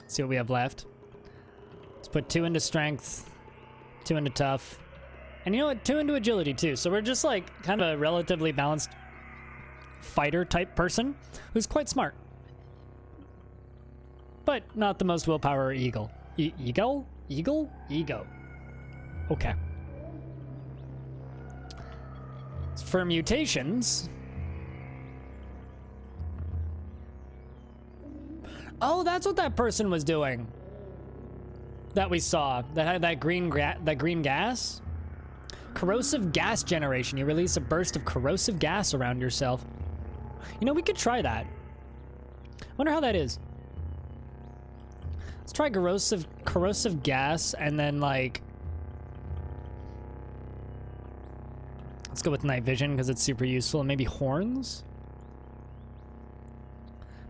See what we have left. Let's put 2 into strength, 2 into tough. And you know what? 2 into agility too. So we're just like kind of a relatively balanced fighter type person who's quite smart. But not the most willpower ego. Ego? Okay. For mutations. Oh, that's what that person was doing. That we saw. That had that green gas. Corrosive gas generation. You release a burst of corrosive gas around yourself. You know, we could try that. Wonder how that is. Let's try corrosive gas and then like... Let's go with night vision because it's super useful. And maybe horns?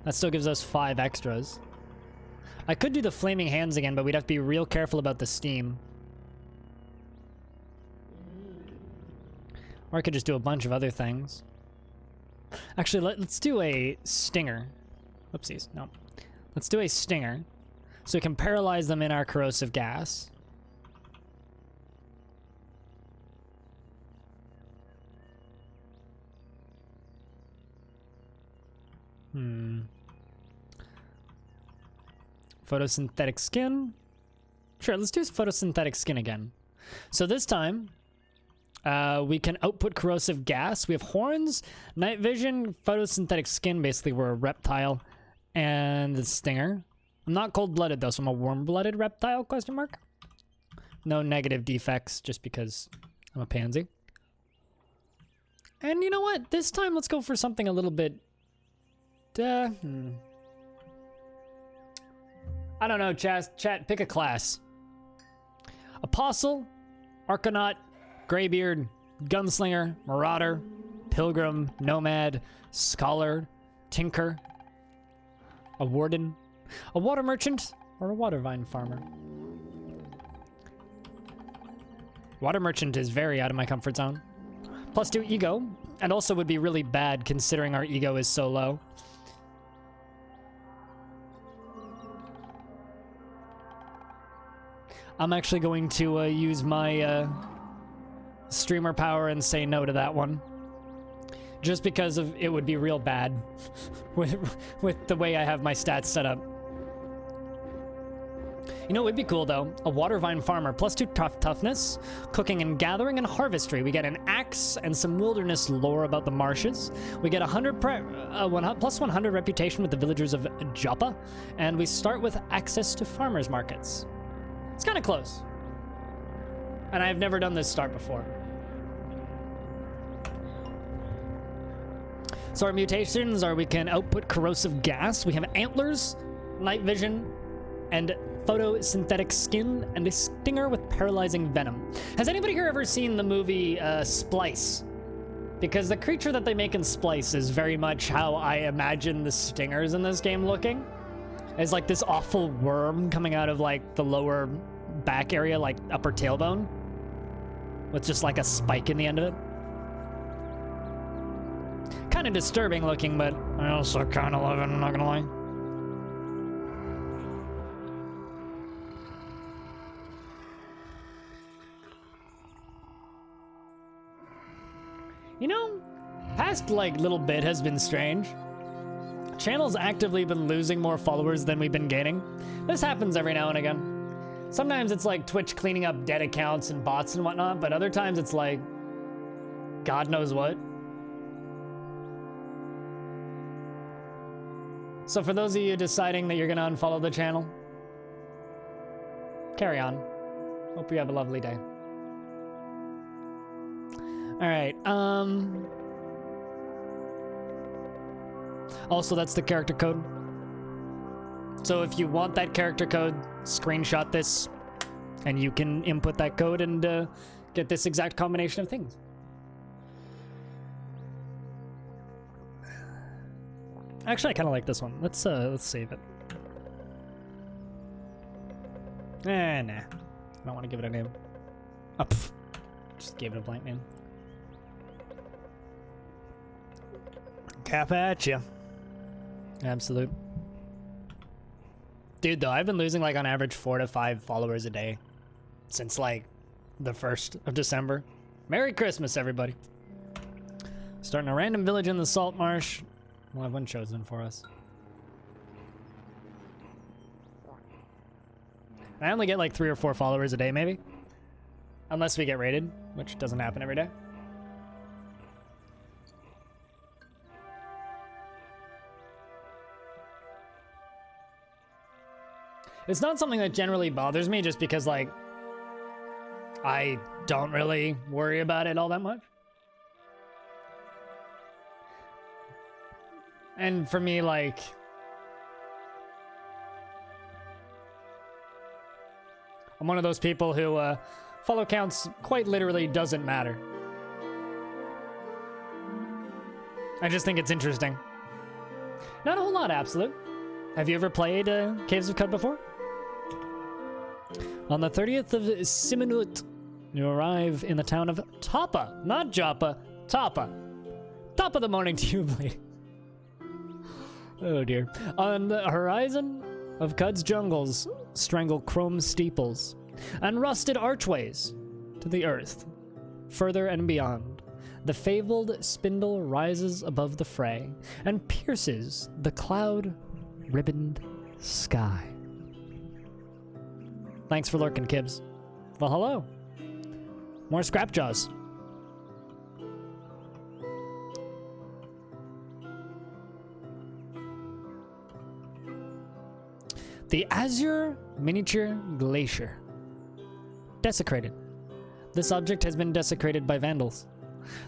That still gives us 5 extras. I could do the flaming hands again, but we'd have to be real careful about the steam. Or I could just do a bunch of other things. Actually, let's do a stinger. Whoopsies, no. Let's do a stinger. So we can paralyze them in our corrosive gas. Photosynthetic skin. Sure, let's do photosynthetic skin again. So this time, we can output corrosive gas. We have horns, night vision, photosynthetic skin. Basically, we're a reptile. And the stinger. I'm not cold-blooded, though, so I'm a warm-blooded reptile, question mark. No negative defects, just because I'm a pansy. And you know what? This time, let's go for something a little bit... I don't know, chat, pick a class. Apostle, Arconaut, Greybeard, Gunslinger, Marauder, Pilgrim, Nomad, Scholar, Tinker, a Warden, a Water Merchant, or a Watervine Farmer. Water Merchant is very out of my comfort zone. +2 ego, and also would be really bad considering our ego is so low. I'm actually going to use my streamer power and say no to that one. Just because of it would be real bad with the way I have my stats set up. You know, it would be cool though. A Watervine Farmer, +2 toughness, cooking and gathering and harvestry. We get an axe and some wilderness lore about the marshes. We get +100 reputation with the villagers of Joppa, and we start with access to farmers markets. It's kind of close. And I've never done this start before. So our mutations are we can output corrosive gas. We have antlers, night vision, and photosynthetic skin, and a stinger with paralyzing venom. Has anybody here ever seen the movie Splice? Because the creature that they make in Splice is very much how I imagine the stingers in this game looking. It's like this awful worm coming out of like the lower back area, like upper tailbone, with just like a spike in the end of it. Kind of disturbing looking, but I also kind of love it, I'm not gonna lie. You know, past like little bit has been strange. Channel's actively been losing more followers than we've been gaining. This happens every now and again. Sometimes it's like Twitch cleaning up dead accounts and bots and whatnot, but other times it's like God knows what. So for those of you deciding that you're gonna unfollow the channel, carry on. Hope you have a lovely day. All right, also, that's the character code. So if you want that character code, screenshot this, and you can input that code and get this exact combination of things. Actually, I kind of like this one. Let's save it. Nah. I don't want to give it a name. Oh, just gave it a blank name. Cap at ya. Absolute. Dude, though, I've been losing like on average 4 to 5 followers a day since like the 1st of December. Merry Christmas, everybody. Starting a random village in the salt marsh. We'll have one chosen for us. I only get like 3 or 4 followers a day, maybe. Unless we get raided, which doesn't happen every day. It's not something that generally bothers me just because, like, I don't really worry about it all that much. And for me, like, I'm one of those people who follow counts quite literally doesn't matter. I just think it's interesting. Not a whole lot, Absolute. Have you ever played Caves of Cud before? On the 30th of Siminut, you arrive in the town of Toppa. Not Joppa, Toppa. Top of the morning to you, lady. Oh dear. On the horizon of Cud's jungles strangle chrome steeples and rusted archways to the earth. Further and beyond, the fabled spindle rises above the fray and pierces the cloud-ribboned sky. Thanks for lurking, Kibs. Well, hello. More scrap jaws. The Azure Miniature Glacier. Desecrated. This object has been desecrated by vandals.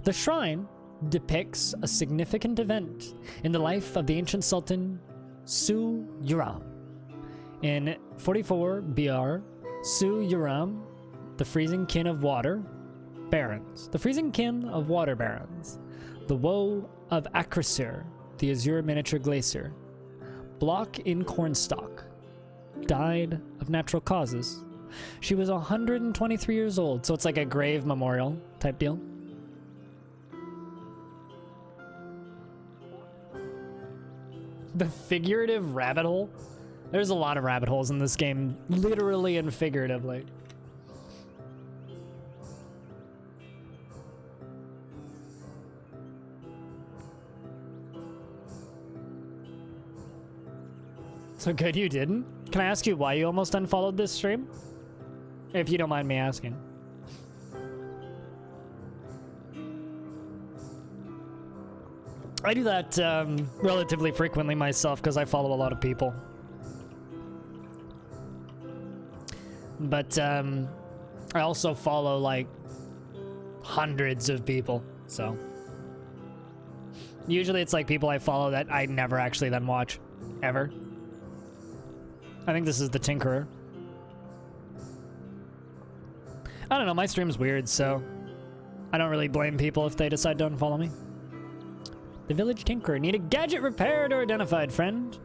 The shrine depicts a significant event in the life of the ancient Sultan Su Yuram. In 44 BR, Su Yuram, the freezing kin of water barons, the freezing kin of water barons, the woe of Akrasir, the Azure Miniature Glacier, block in Cornstalk, died of natural causes. She was 123 years old, so it's like a grave memorial type deal. The figurative rabbit hole. There's a lot of rabbit holes in this game, literally and figuratively. So good you didn't? Can I ask you why you almost unfollowed this stream? If you don't mind me asking. I do that relatively frequently myself because I follow a lot of people. But I also follow like hundreds of people, so usually it's like people I follow that I never actually then watch, ever. I think this is the Tinkerer. I don't know, my stream's weird, so I don't really blame people if they decide to unfollow me. The Village Tinkerer. Need a gadget repaired or identified, friend?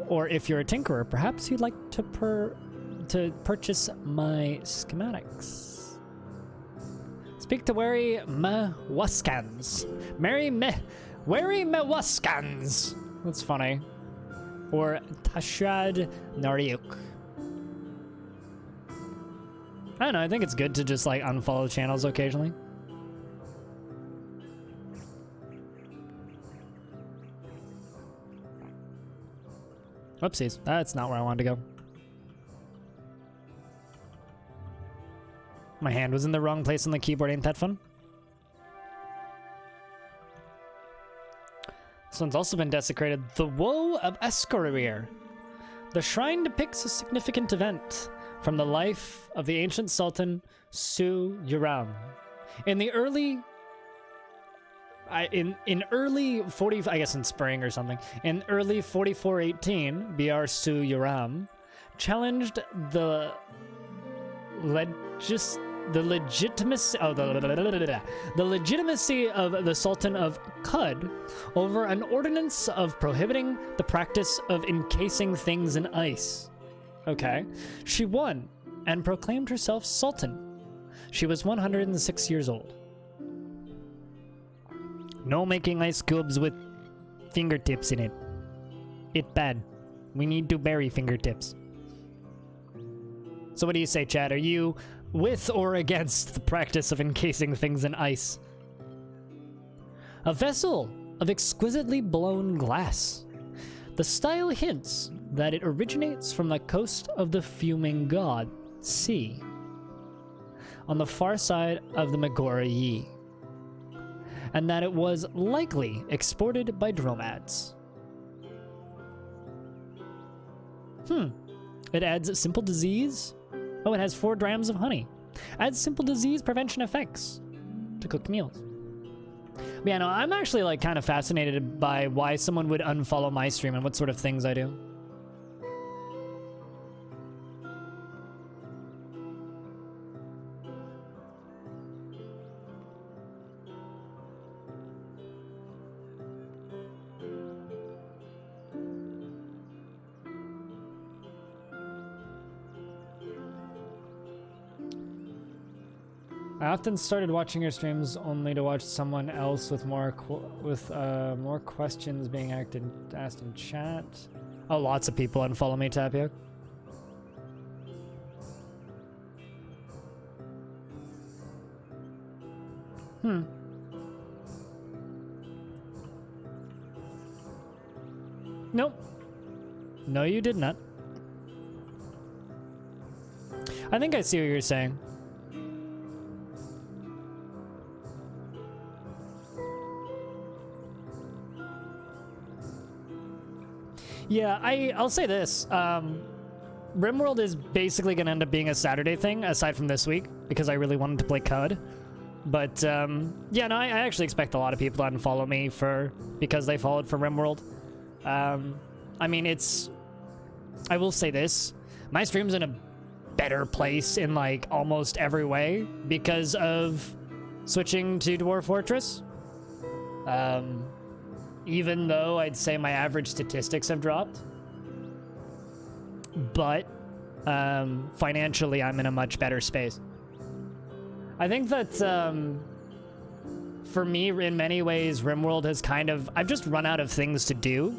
Or if you're a tinkerer, perhaps you'd like to purchase my schematics. Speak to Wary Mewuskans. Wary Mewuskans. That's funny. Or Tashrad Nariuk. I don't know, I think it's good to just like unfollow channels occasionally. Whoopsies, that's not where I wanted to go. My hand was in the wrong place on the keyboard, ain't that fun? This one's also been desecrated. The Woe of Escorir. The shrine depicts a significant event from the life of the ancient Sultan Su Yuram. In the early... in early 40... I guess in spring or something. In early 4418, BR Su Yuram challenged the legitimacy of the Sultan of Cud over an ordinance of prohibiting the practice of encasing things in ice. Okay. She won and proclaimed herself Sultan. She was 106 years old. No making ice cubes with fingertips in it. It bad. We need to bury fingertips. So what do you say, Chad? Are you with or against the practice of encasing things in ice? A vessel of exquisitely blown glass. The style hints that it originates from the coast of the Fuming God Sea, on the far side of the Megora Yi, and that it was likely exported by dromads. It adds simple disease. Oh, it has 4 drams of honey. Adds simple disease prevention effects to cooked meals. But yeah, no, I'm actually like kind of fascinated by why someone would unfollow my stream and what sort of things I do. I often started watching your streams only to watch someone else with more questions being asked in chat. Oh, lots of people unfollow me, Tapio. Nope. No, you did not. I think I see what you're saying. Yeah, I'll say this. RimWorld is basically going to end up being a Saturday thing, aside from this week, because I really wanted to play CUD. But, yeah, no, I actually expect a lot of people to unfollow me because they followed for RimWorld. I mean, I will say this. My stream's in a better place in, like, almost every way because of switching to Dwarf Fortress. Even though I'd say my average statistics have dropped. But financially, I'm in a much better space. I think that for me, in many ways, RimWorld has I've just run out of things to do.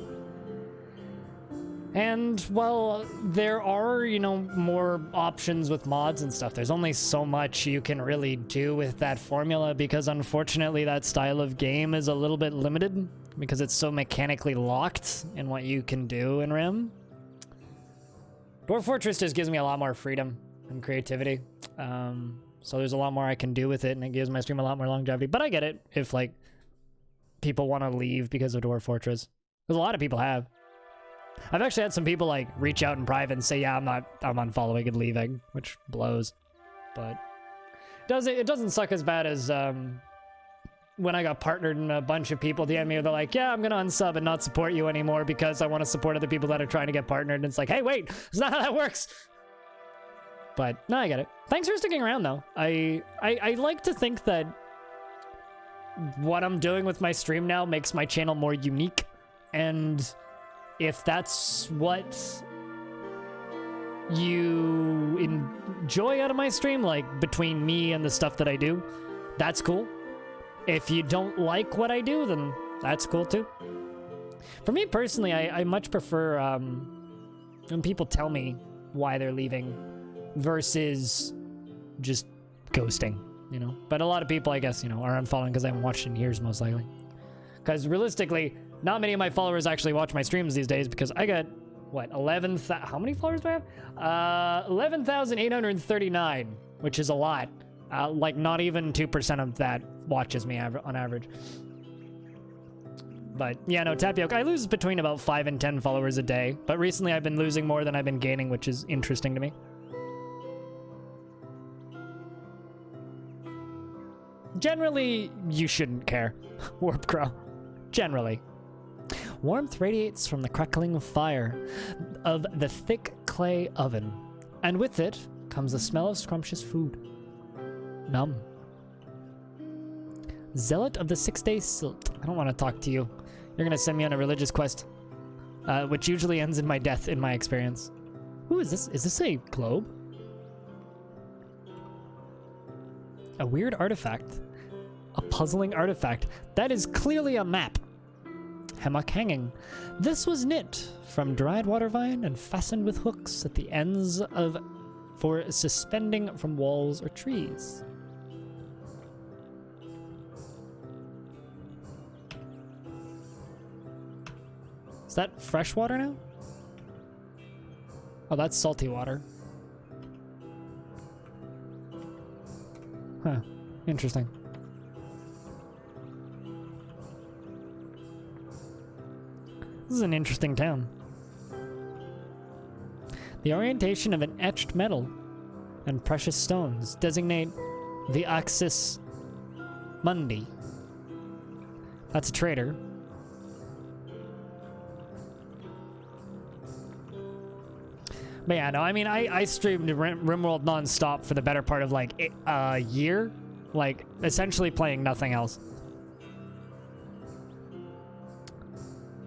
And, well, there are, you know, more options with mods and stuff. There's only so much you can really do with that formula because, unfortunately, that style of game is a little bit limited because it's so mechanically locked in what you can do in Rim. Dwarf Fortress just gives me a lot more freedom and creativity. So there's a lot more I can do with it, and it gives my stream a lot more longevity. But I get it if, like, people want to leave because of Dwarf Fortress. Because a lot of people have. I've actually had some people, like, reach out in private and say, yeah, I'm unfollowing and leaving, which blows. But it doesn't suck as bad as when I got partnered and a bunch of people DM me, they're like, yeah, I'm going to unsub and not support you anymore because I want to support other people that are trying to get partnered. And it's like, hey, wait, that's not how that works. But, no, I get it. Thanks for sticking around, though. I like to think that what I'm doing with my stream now makes my channel more unique. And if that's what you enjoy out of my stream, like between me and the stuff that I do, that's cool. If you don't like what I do, then that's cool too. For me personally, I much prefer when people tell me why they're leaving versus just ghosting, you know? But a lot of people, I guess, you know, are unfollowing because I haven't watched in years, most likely. Because realistically, not many of my followers actually watch my streams these days because I got, what, how many followers do I have? 11,839, which is a lot. Like, not even 2% of that watches me on average. But, yeah, no, Tapioca, I lose between about 5 and 10 followers a day. But recently I've been losing more than I've been gaining, which is interesting to me. Generally, you shouldn't care. Warp Crow. Generally. Warmth radiates from the crackling fire of the thick clay oven, and with it comes the smell of scrumptious food. Numb. Zealot of the 6-day silt. I don't want to talk to you. You're going to send me on a religious quest, which usually ends in my death in my experience. Ooh, is this a globe? A weird artifact. A puzzling artifact. That is clearly a map. hammock hanging. This was knit from dried watervine and fastened with hooks at the ends for suspending from walls or trees. Is that fresh water now? Oh, that's salty water. Huh. Interesting. This is an interesting town. The orientation of an etched metal and precious stones designate the Axis Mundi. That's a trader. But yeah, no, I mean, I streamed RimWorld non-stop for the better part of like a year, like essentially playing nothing else.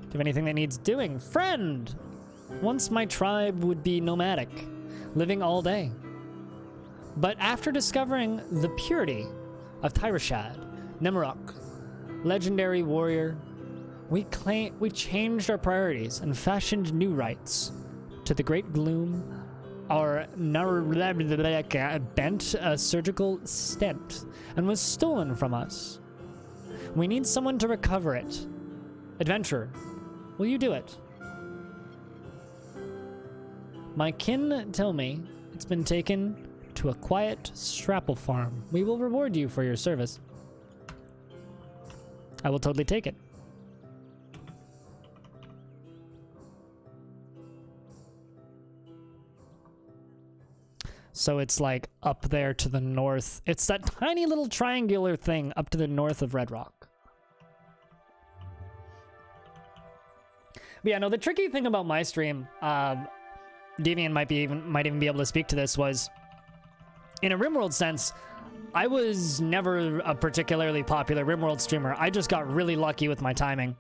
Do you have anything that needs doing? Friend! Once my tribe would be nomadic, living all day. But after discovering the purity of Tyrashad, Nemarok, legendary warrior, we changed our priorities and fashioned new rites. To the great gloom, our bent a surgical stent and was stolen from us. We need someone to recover it. Adventurer, will you do it? My kin tell me it's been taken to a quiet Strapple farm. We will reward you for your service. I will totally take it. So it's like up there to the north. It's that tiny little triangular thing up to the north of Red Rock. But yeah, no, the tricky thing about my stream, Deviant might even be able to speak to this, was in a RimWorld sense, I was never a particularly popular RimWorld streamer. I just got really lucky with my timing.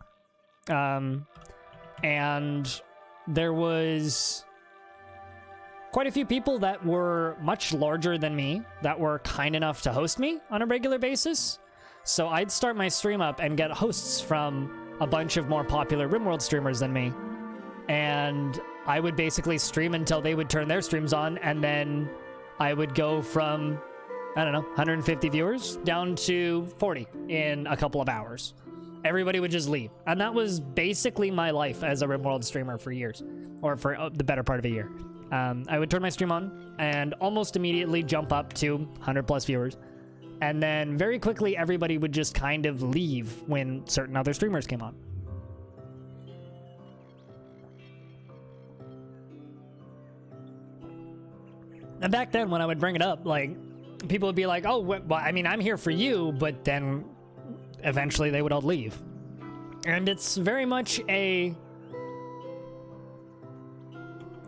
And there was quite a few people that were much larger than me that were kind enough to host me on a regular basis. So I'd start my stream up and get hosts from a bunch of more popular RimWorld streamers than me. And I would basically stream until they would turn their streams on, and then I would go from, I don't know, 150 viewers down to 40 in a couple of hours. Everybody would just leave. And that was basically my life as a RimWorld streamer for years, or for the better part of a year. I would turn my stream on and almost immediately jump up to 100 plus viewers. And then very quickly, everybody would just kind of leave when certain other streamers came on. And back then, when I would bring it up, like, people would be like, oh, well, I mean, I'm here for you, but then eventually they would all leave. And it's very much a...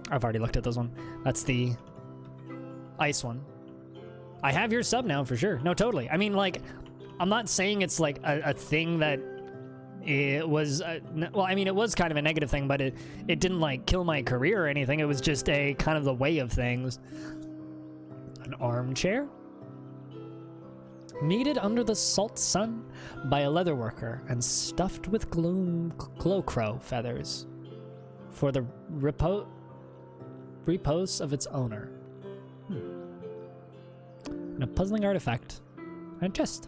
I've already looked at this one. That's the ice one. I have your sub now, for sure. No, totally. I mean, like, I'm not saying it's, like, a thing that it was... well, I mean, it was kind of a negative thing, but it didn't, like, kill my career or anything. It was just a kind of the way of things. An armchair? Kneaded under the salt sun by a leather worker and stuffed with glowcrow feathers for the repose of its owner. And a puzzling artifact. And a chest.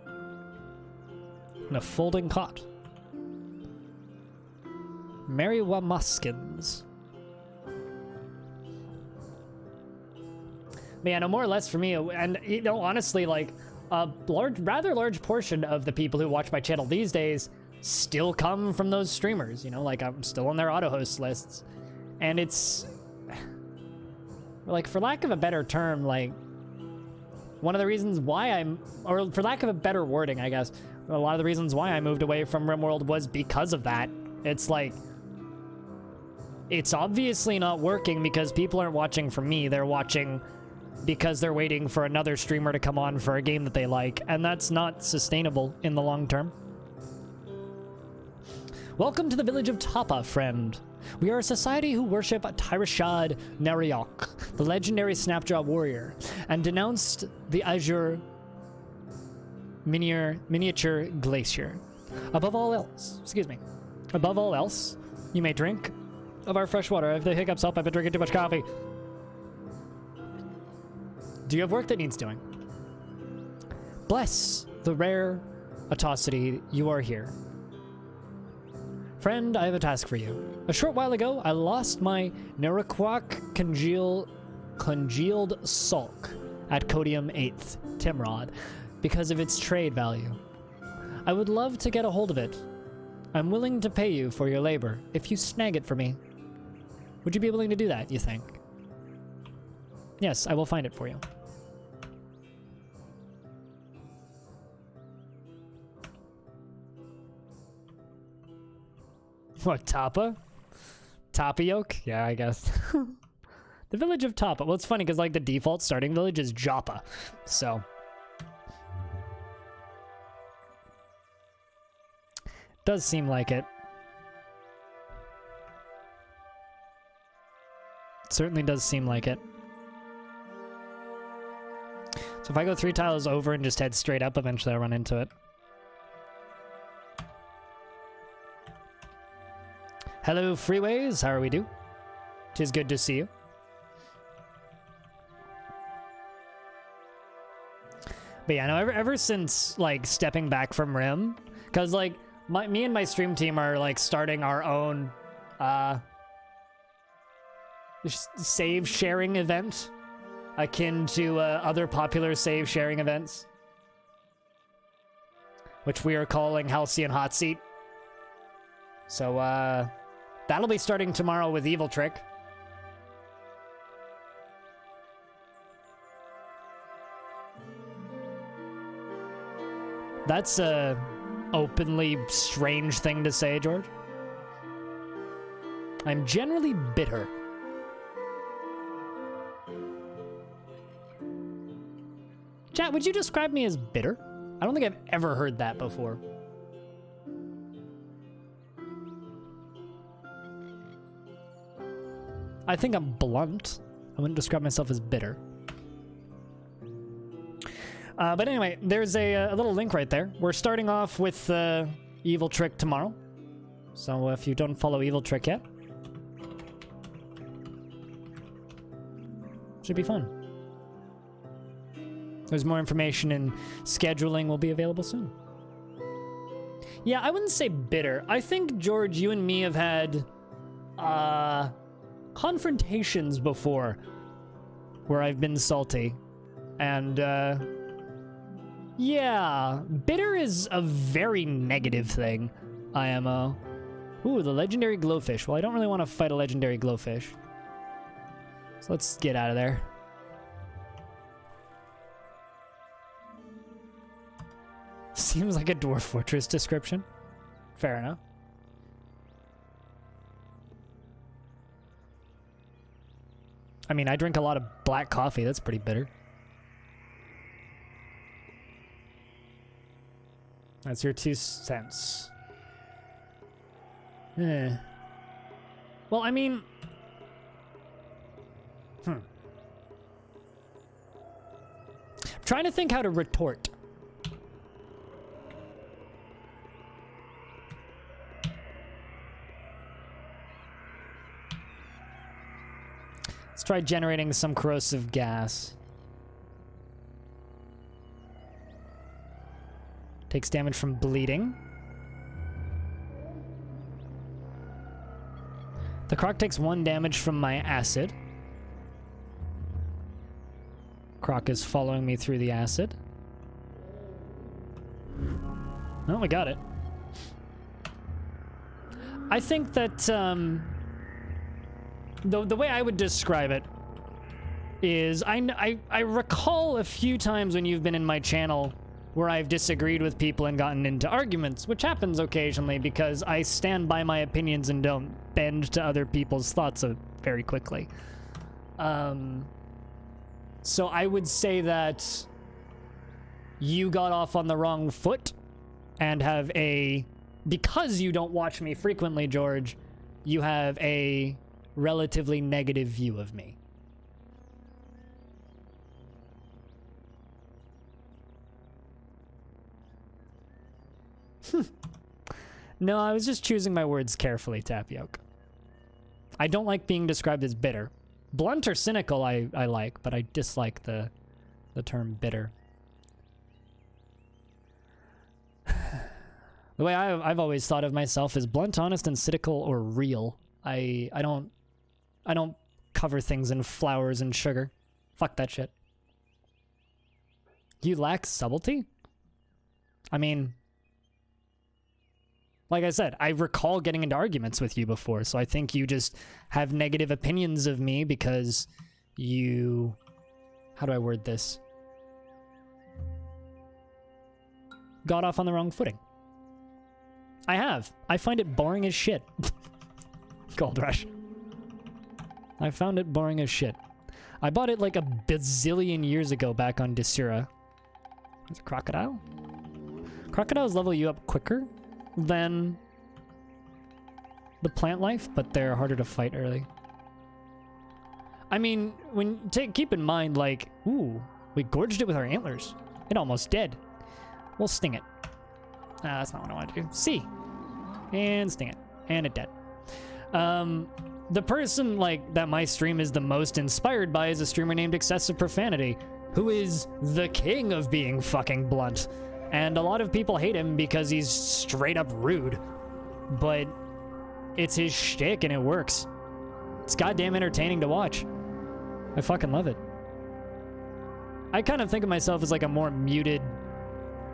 And a folding cot. Merry Wamuskins. But yeah, no, more or less for me, and you know, honestly, like, a rather large portion of the people who watch my channel these days still come from those streamers, you know, like, I'm still on their auto host lists. And it's, like, for lack of a better term, like, one of the reasons why or for lack of a better wording, I guess, a lot of the reasons why I moved away from RimWorld was because of that. It's like, it's obviously not working because people aren't watching for me, they're watching because they're waiting for another streamer to come on for a game that they like, and that's not sustainable in the long term. Welcome to the village of Joppa, friend. We are a society who worship Tyrashad Neriok, the legendary Snapjaw warrior, and denounced the Azure miniature glacier. Above all else, Above all else, you may drink of our fresh water. If the hiccups help, I've been drinking too much coffee. Do you have work that needs doing? Bless the rare atrocity you are here. Friend, I have a task for you. A short while ago, I lost my Naraquak congealed sulk at Codium 8th, Timrod, because of its trade value. I would love to get a hold of it. I'm willing to pay you for your labor if you snag it for me. Would you be willing to do that, you think? Yes, I will find it for you. What, Tapa? Tapioke? Yeah, I guess. The village of Tapa. Well, it's funny because, like, the default starting village is Joppa. So. Does seem like it. Certainly does seem like it. So if I go 3 tiles over and just head straight up, eventually I'll run into it. Hello, Freeways. How are we do? 'Tis good to see you. But yeah, no, ever since, like, stepping back from Rim, because, like, me and my stream team are, like, starting our own, save sharing event, akin to, other popular save sharing events, which we are calling Halcyon Hot Seat. So, that'll be starting tomorrow with Evil Trick. That's a openly strange thing to say, George. I'm generally bitter. Chat, would you describe me as bitter? I don't think I've ever heard that before. I think I'm blunt. I wouldn't describe myself as bitter. But anyway, there's a little link right there. We're starting off with Evil Trick tomorrow. So if you don't follow Evil Trick yet, should be fun. There's more information and scheduling will be available soon. Yeah, I wouldn't say bitter. I think, George, you and me have had confrontations before where I've been salty. And yeah, bitter is a very negative thing, IMO. Ooh, the legendary glowfish. Well, I don't really want to fight a legendary glowfish. So let's get out of there. Seems like a Dwarf Fortress description. Fair enough. I mean, I drink a lot of black coffee. That's pretty bitter. That's your 2 cents. Eh. Well, I mean... I'm trying to think how to retort. Let's try generating some corrosive gas. Takes damage from bleeding. The croc takes 1 damage from my acid. Croc is following me through the acid. Oh, we got it. I think that, the way I would describe it is I recall a few times when you've been in my channel where I've disagreed with people and gotten into arguments, which happens occasionally because I stand by my opinions and don't bend to other people's thoughts very quickly. So I would say that you got off on the wrong foot and have because you don't watch me frequently, George, you have a relatively negative view of me. No, I was just choosing my words carefully, Tapioca. I don't like being described as bitter. Blunt or cynical I like, but I dislike the term bitter. The way I've always thought of myself is blunt, honest, and cynical or real. I don't cover things in flowers and sugar. Fuck that shit. You lack subtlety? I mean, like I said, I recall getting into arguments with you before, so I think you just have negative opinions of me because you... How do I word this? Got off on the wrong footing. I have. I find it boring as shit. Gold Rush. I found it boring as shit. I bought it like a bazillion years ago back on Desura. There's a crocodile? Crocodiles level you up quicker than the plant life, but they're harder to fight early. I mean, keep in mind, like, ooh, we gorged it with our antlers. It almost dead. We'll sting it. That's not what I want to do. See. And sting it. And it dead. The person, like, that my stream is the most inspired by is a streamer named Excessive Profanity, who is the king of being fucking blunt. And a lot of people hate him because he's straight up rude. But it's his shtick and it works. It's goddamn entertaining to watch. I fucking love it. I kind of think of myself as like a more muted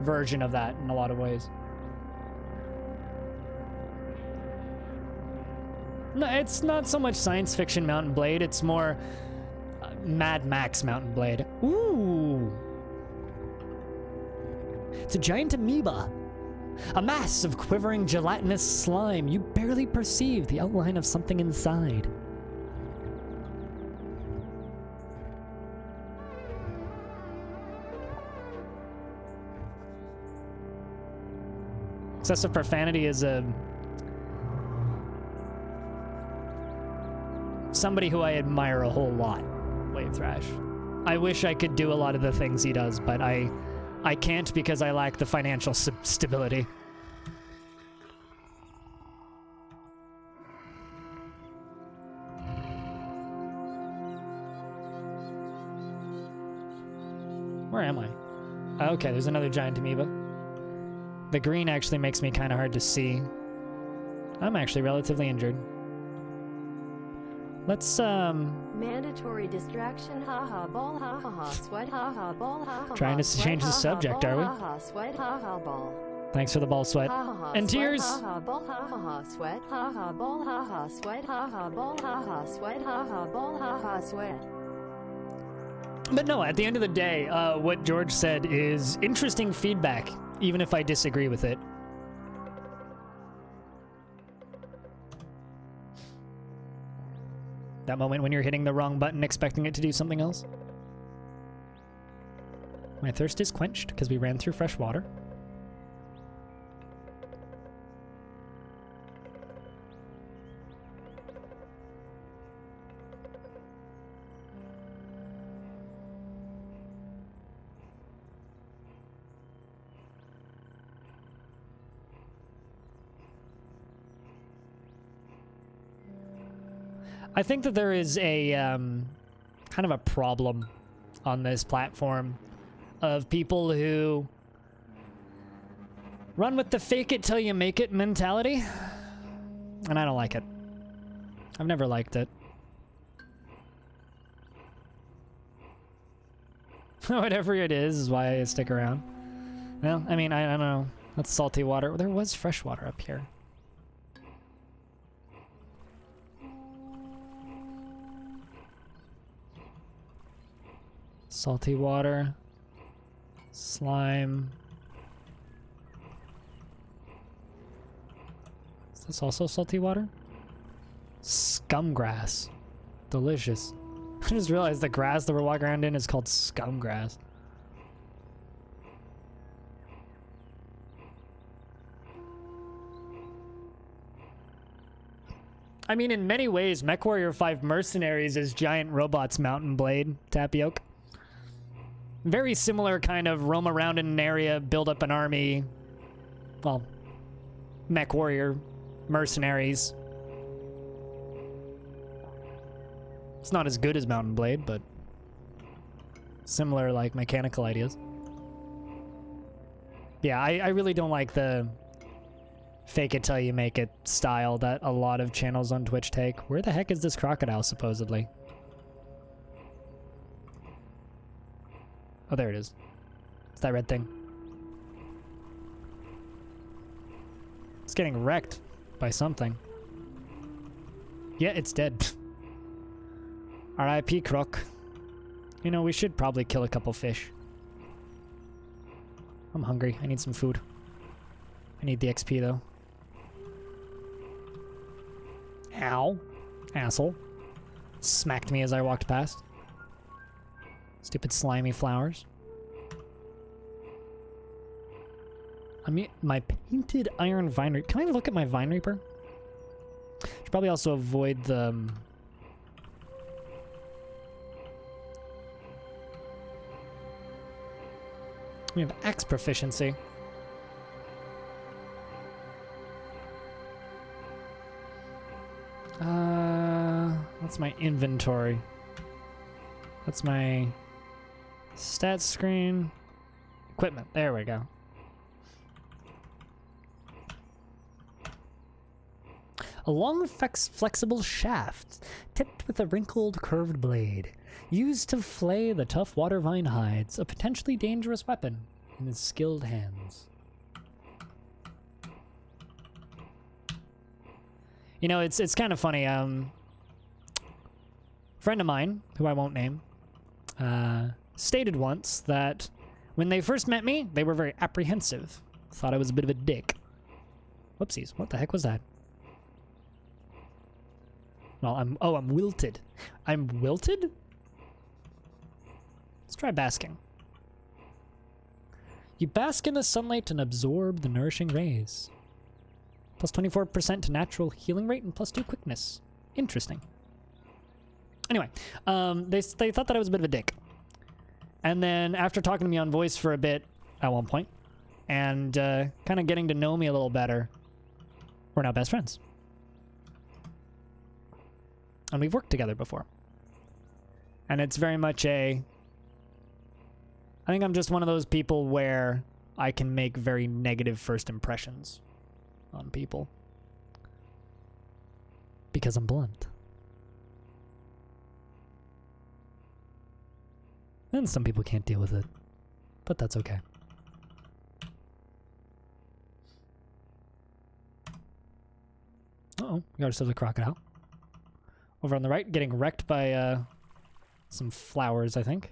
version of that in a lot of ways. No, it's not so much science fiction Mountain Blade, it's more Mad Max Mountain Blade. Ooh! It's a giant amoeba. A mass of quivering gelatinous slime. You barely perceive the outline of something inside. Excessive Profanity is somebody who I admire a whole lot, Wave Thrash. I wish I could do a lot of the things he does, but I can't because I lack the financial stability. Where am I? Okay, there's another giant amoeba. The green actually makes me kind of hard to see. I'm actually relatively injured. Let's, Mandatory distraction, haha, ball, haha, sweat, haha, ball, haha. Trying to change the subject, are we? Haha, sweat, haha, ball. Thanks for the ball sweat. And tears! Haha, ball, haha, sweat, haha, ball, haha, sweat, haha, ball, haha, sweat, haha, ball, haha, sweat. But no, at the end of the day, what George said is interesting feedback, even if I disagree with it. That moment when you're hitting the wrong button expecting it to do something else. My thirst is quenched because we ran through fresh water. I think that there is a kind of a problem on this platform of people who run with the fake it till you make it mentality, and I don't like it. I've never liked it. Whatever it is why I stick around. Well, I mean, I don't know. That's salty water. There was fresh water up here. Salty water, slime. Is this also salty water? Scum grass. Delicious. I just realized the grass that we're walking around in is called scum grass. I mean, in many ways, MechWarrior 5 Mercenaries is giant robots Mountain Blade, Tapioca. Very similar kind of roam around in an area, build up an army. Well, mech warrior mercenaries. It's not as good as Mountain Blade, but similar, like, mechanical ideas. Yeah, I really don't like the fake it till you make it style that a lot of channels on Twitch take. Where the heck is this crocodile, supposedly? Oh, there it is. It's that red thing. It's getting wrecked by something. Yeah, it's dead. R.I.P. Croc. You know, we should probably kill a couple fish. I'm hungry. I need some food. I need the XP, though. Ow. Asshole. Smacked me as I walked past. Stupid slimy flowers. I mean, my painted iron vine reaper. Can I look at my vine reaper? Should probably also avoid the... We have axe proficiency. That's my inventory. That's my stats screen. Equipment. There we go. A long, flexible shaft, tipped with a wrinkled, curved blade, used to flay the tough Watervine hides, a potentially dangerous weapon in his skilled hands. You know, it's kind of funny. A friend of mine, who I won't name, stated once that when they first met me, they were very apprehensive. Thought I was a bit of a dick. Whoopsies, what the heck was that? Well, I'm wilted. I'm wilted? Let's try basking. You bask in the sunlight and absorb the nourishing rays. Plus 24% to natural healing rate and plus 2 quickness. Interesting. Anyway, they thought that I was a bit of a dick. And then after talking to me on voice for a bit at one point, and kind of getting to know me a little better, we're now best friends. And we've worked together before. And it's very much I think I'm just one of those people where I can make very negative first impressions on people. Because I'm blunt. And some people can't deal with it. But that's okay. Uh-oh, we got ourselves a crocodile. Over on the right, getting wrecked by some flowers, I think.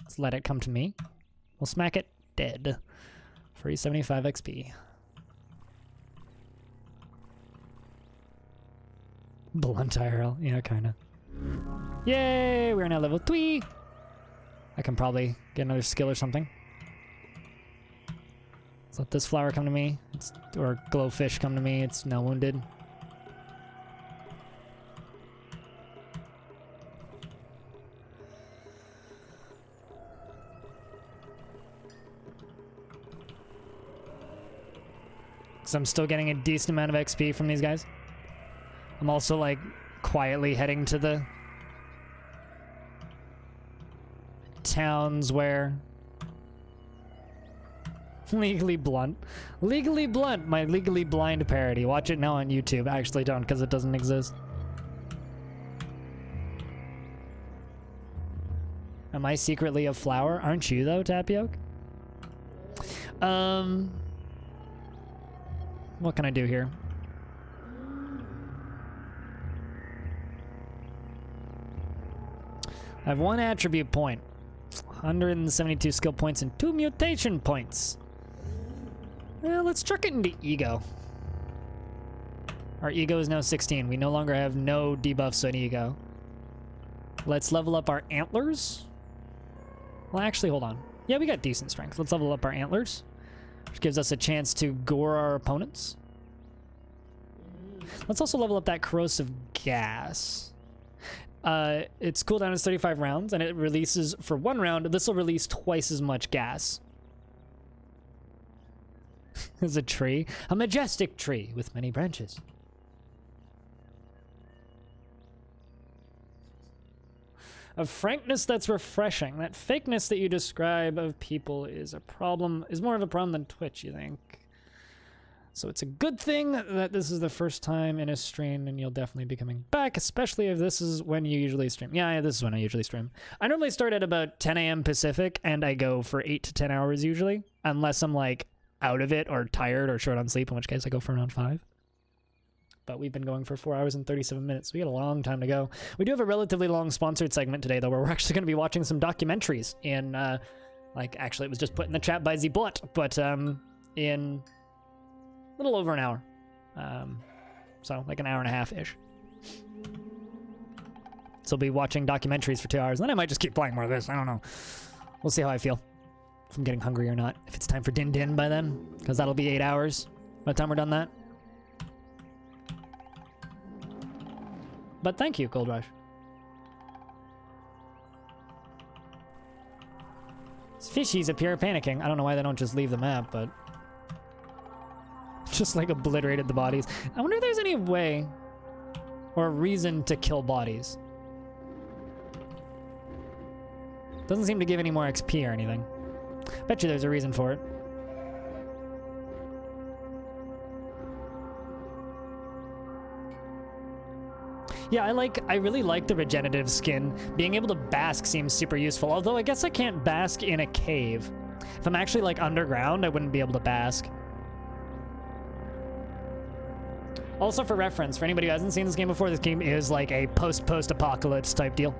Let's let it come to me. We'll smack it dead. Free 75 XP. Blunt IRL. Yeah, kinda. Yay! We're now level 3! I can probably get another skill or something. Let's let this flower come to me. Or glowfish come to me. It's now wounded. So I'm still getting a decent amount of XP from these guys. I'm also, like, quietly heading to the towns where... Legally Blunt. Legally Blunt, my Legally Blind parody. Watch it now on YouTube. Actually don't, because it doesn't exist. Am I secretly a flower? Aren't you, though, Tapioca? What can I do here? I have 1 attribute point, 172 skill points, and 2 mutation points. Well, let's chuck it into ego. Our ego is now 16. We no longer have no debuffs on ego. Let's level up our antlers. Well, actually, hold on. Yeah, we got decent strength. Let's level up our antlers, which gives us a chance to gore our opponents. Let's also level up that corrosive gas. Its cooldown is 35 rounds, and it releases, for 1 round, this will release twice as much gas. is a tree. A majestic tree with many branches. A frankness that's refreshing. That fakeness that you describe of people is a problem, is more of a problem than Twitch, you think? So it's a good thing that this is the first time in a stream and you'll definitely be coming back, especially if this is when you usually stream. Yeah, this is when I usually stream. I normally start at about 10 a.m. Pacific and I go for 8 to 10 hours usually, unless I'm like out of it or tired or short on sleep, in which case I go for around 5. But we've been going for 4 hours and 37 minutes. We got a long time to go. We do have a relatively long sponsored segment today, though, where we're actually going to be watching some documentaries in, like, actually, it was just put in the chat by Zbot, but in a little over an hour. So, like an hour and a half-ish. So I'll be watching documentaries for 2 hours, and then I might just keep playing more of this. I don't know. We'll see how I feel. If I'm getting hungry or not. If it's time for Din Din by then, because that'll be 8 hours by the time we're done that. But thank you, Gold Rush. These fishies appear panicking. I don't know why they don't just leave the map, but... just, like, obliterated the bodies. I wonder if there's any way or reason to kill bodies. Doesn't seem to give any more XP or anything. Bet you there's a reason for it. Yeah, I really like the regenerative skin. Being able to bask seems super useful, although I guess I can't bask in a cave. If I'm actually, like, underground, I wouldn't be able to bask. Also, for reference, for anybody who hasn't seen this game before, this game is like a post-apocalypse type deal.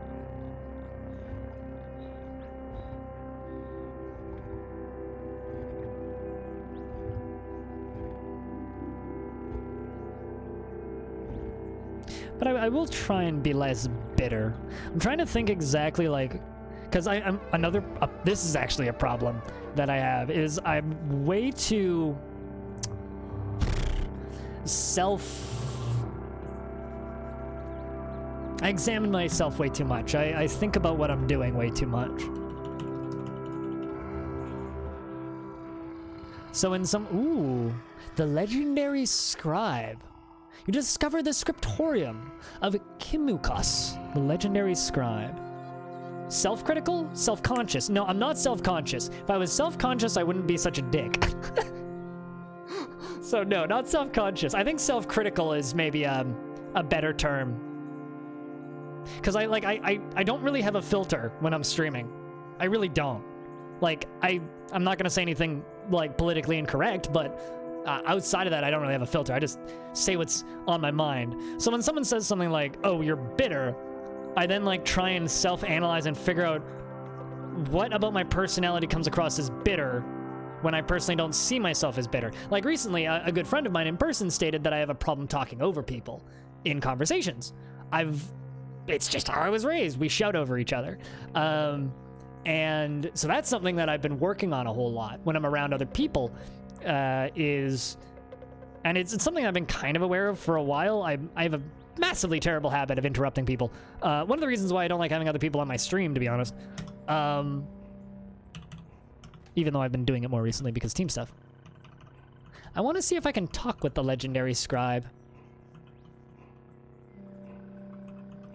But I will try and be less bitter. I'm trying to think exactly, like, because I'm this is actually a problem that I have, is I'm way too I examine myself way too much. I think about what I'm doing way too much. So in some, the legendary scribe. You discover the scriptorium of Kimukos, the legendary scribe. Self-critical? Self-conscious? No, I'm not self-conscious. If I was self-conscious, I wouldn't be such a dick. So no, not self-conscious. I think self-critical is maybe a better term. Because I don't really have a filter when I'm streaming. I really don't. Like, I'm not going to say anything, like, politically incorrect, but outside of that, I don't really have a filter. I just say what's on my mind. So when someone says something like, oh, you're bitter, I then, like, try and self-analyze and figure out what about my personality comes across as bitter when I personally don't see myself as bitter. Like, recently, a good friend of mine in person stated that I have a problem talking over people in conversations. It's just how I was raised. We shout over each other. And so that's something that I've been working on a whole lot when I'm around other people. And it's something I've been kind of aware of for a while. I have a massively terrible habit of interrupting people. One of the reasons why I don't like having other people on my stream, to be honest. Even though I've been doing it more recently because team stuff. I want to see if I can talk with the legendary scribe.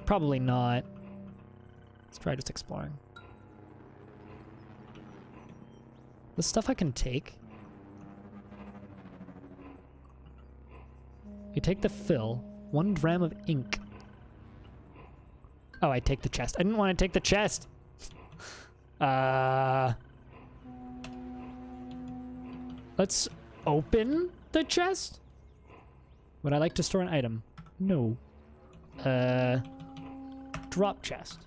Probably not. Let's try just exploring. The stuff I can take. You take the fill. 1 gram of ink. Oh, I take the chest. I didn't want to take the chest. Let's open the chest. Would I like to store an item? No. Drop chest.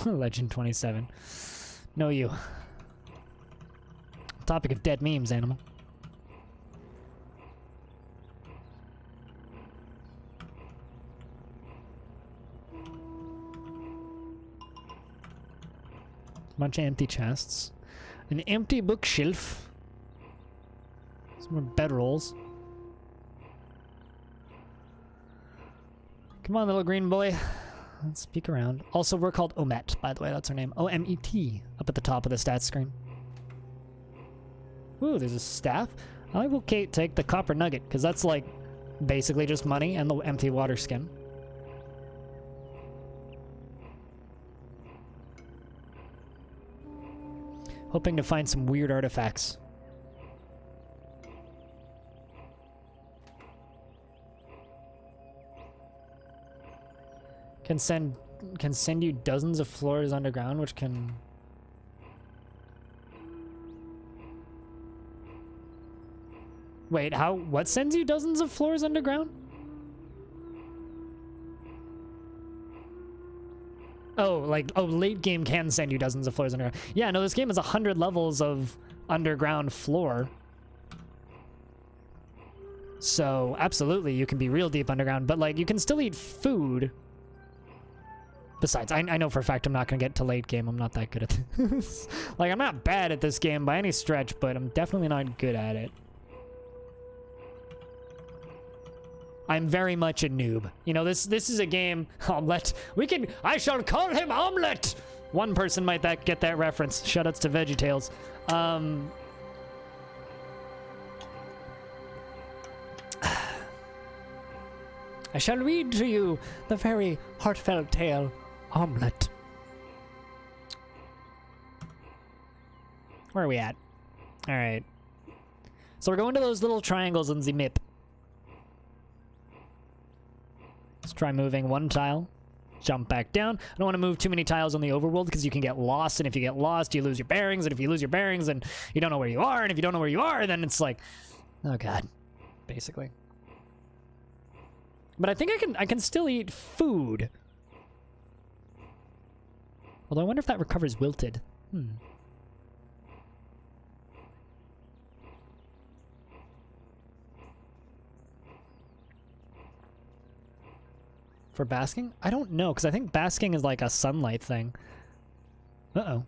Legend 27. No, you. Topic of dead memes, animal. Bunch of empty chests. An empty bookshelf. Some more bedrolls. Come on, little green boy. Let's peek around. Also, we're called Omet, by the way. That's our name. O-M-E-T. Up at the top of the stats screen. Ooh, there's a staff. I will take the copper nugget, because that's like basically just money and the empty water skin. Hoping to find some weird artifacts. Can send you dozens of floors underground, which can... Wait, what sends you dozens of floors underground? Oh, late game can send you dozens of floors underground. Yeah, no, this game has 100 levels of underground floor. So, absolutely, you can be real deep underground, but, like, you can still eat food. Besides, I know for a fact I'm not going to get to late game. I'm not that good at this. Like, I'm not bad at this game by any stretch, but I'm definitely not good at it. I'm very much a noob. You know, this is a game, Omelette. I shall call him Omelette! One person might get that reference. Shoutouts to VeggieTales. I shall read to you the very heartfelt tale, Omelette. Where are we at? All right. So we're going to those little triangles in the map. Let's try moving one tile. Jump back down. I don't want to move too many tiles on the overworld because you can get lost, and if you get lost, you lose your bearings, and if you lose your bearings, then you don't know where you are, and if you don't know where you are, then it's like, oh god, basically. But I think I can still eat food. Although I wonder if that recovers wilted. For basking? I don't know, because I think basking is like a sunlight thing. Uh-oh.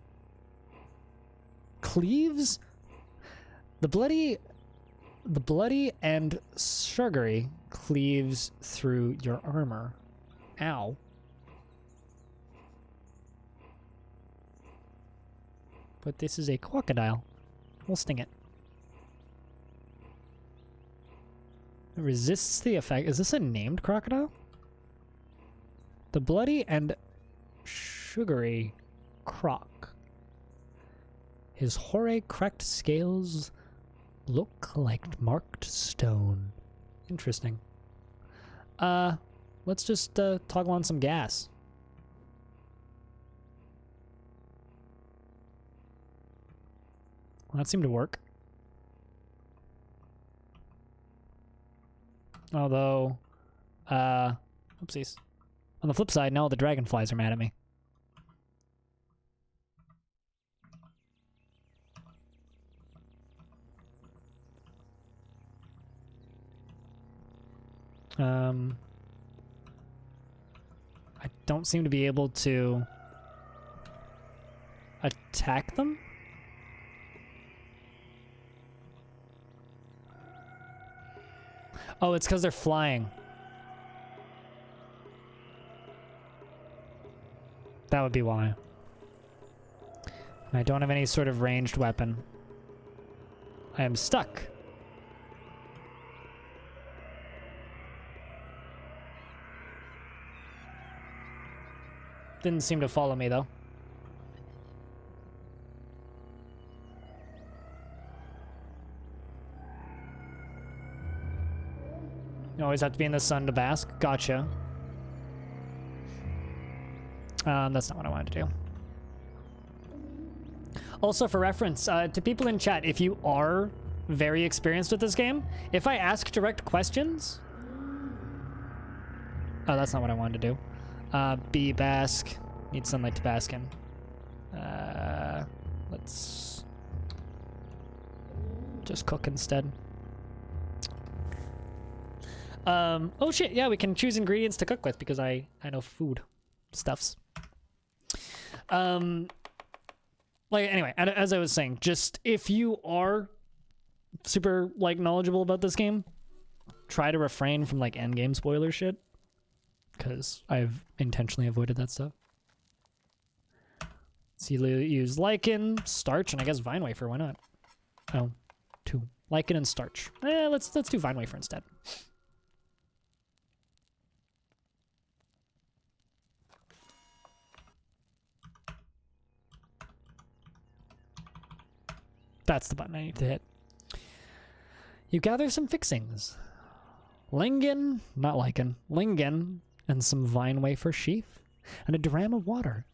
Cleaves? The bloody and sugary cleaves through your armor. Ow. But this is a crocodile. We'll sting it. It resists the effect. Is this a named crocodile? The bloody and sugary croc. His hoary cracked scales look like marked stone. Interesting. Let's just toggle on some gas. Well, that seemed to work. Although, oopsies. On the flip side, now all the dragonflies are mad at me. I don't seem to be able to attack them. Oh, it's because they're flying. That would be why. And I don't have any sort of ranged weapon. I am stuck. Didn't seem to follow me, though. You always have to be in the sun to bask. Gotcha. That's not what I wanted to do. Also, for reference, to people in chat, if you are very experienced with this game, if I ask direct questions... Oh, that's not what I wanted to do. B, bask. Need sunlight to bask in. Let's just cook instead. Oh shit, yeah, we can choose ingredients to cook with because I know food stuffs. Like, anyway, as I was saying, just if you are super, like, knowledgeable about this game, try to refrain from, like, endgame spoiler shit. Because I've intentionally avoided that stuff. So you use lichen, starch, and I guess vine wafer, why not? Oh, Lichen and starch. Let's do vine wafer instead. That's the button I need to hit. You gather some fixings. Lingen, not lichen, lingen, and some vine wafer sheaf, and a dram of water,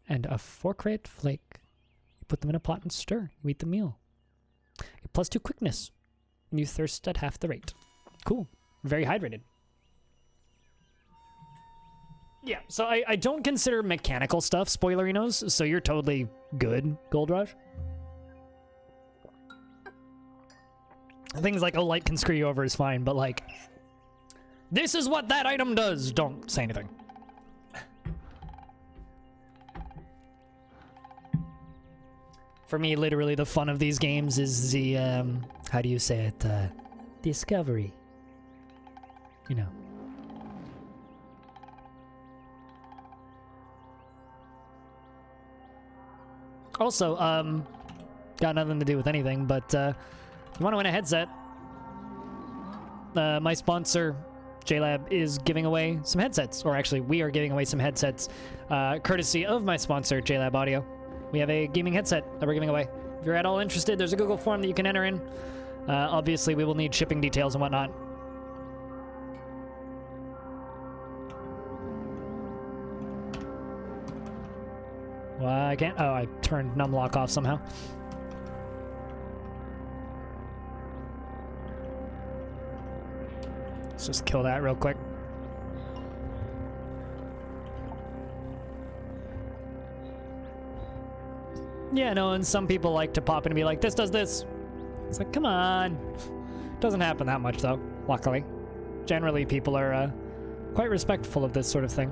and a forkrate flake. You put them in a pot and stir. You eat the meal. You +2 quickness, and you thirst at half the rate. Cool. Very hydrated. Yeah, so I don't consider mechanical stuff spoilerinos, so you're totally good, Gold Rush. Things like, oh, light can screw you over is fine, but like, this is what that item does. Don't say anything. For me, literally, the fun of these games is the, how do you say it? Discovery. You know. Also, got nothing to do with anything, but, you want to win a headset? My sponsor, JLab, is giving away some headsets. Or actually, we are giving away some headsets, courtesy of my sponsor, JLab Audio. We have a gaming headset that we're giving away. If you're at all interested, there's a Google form that you can enter in. Obviously, we will need shipping details and whatnot. Well, I can't. Oh, I turned numlock off somehow. Let's just kill that real quick. Yeah, no, and some people like to pop in and be like, this does this. It's like, come on. Doesn't happen that much, though, luckily. Generally, people are quite respectful of this sort of thing.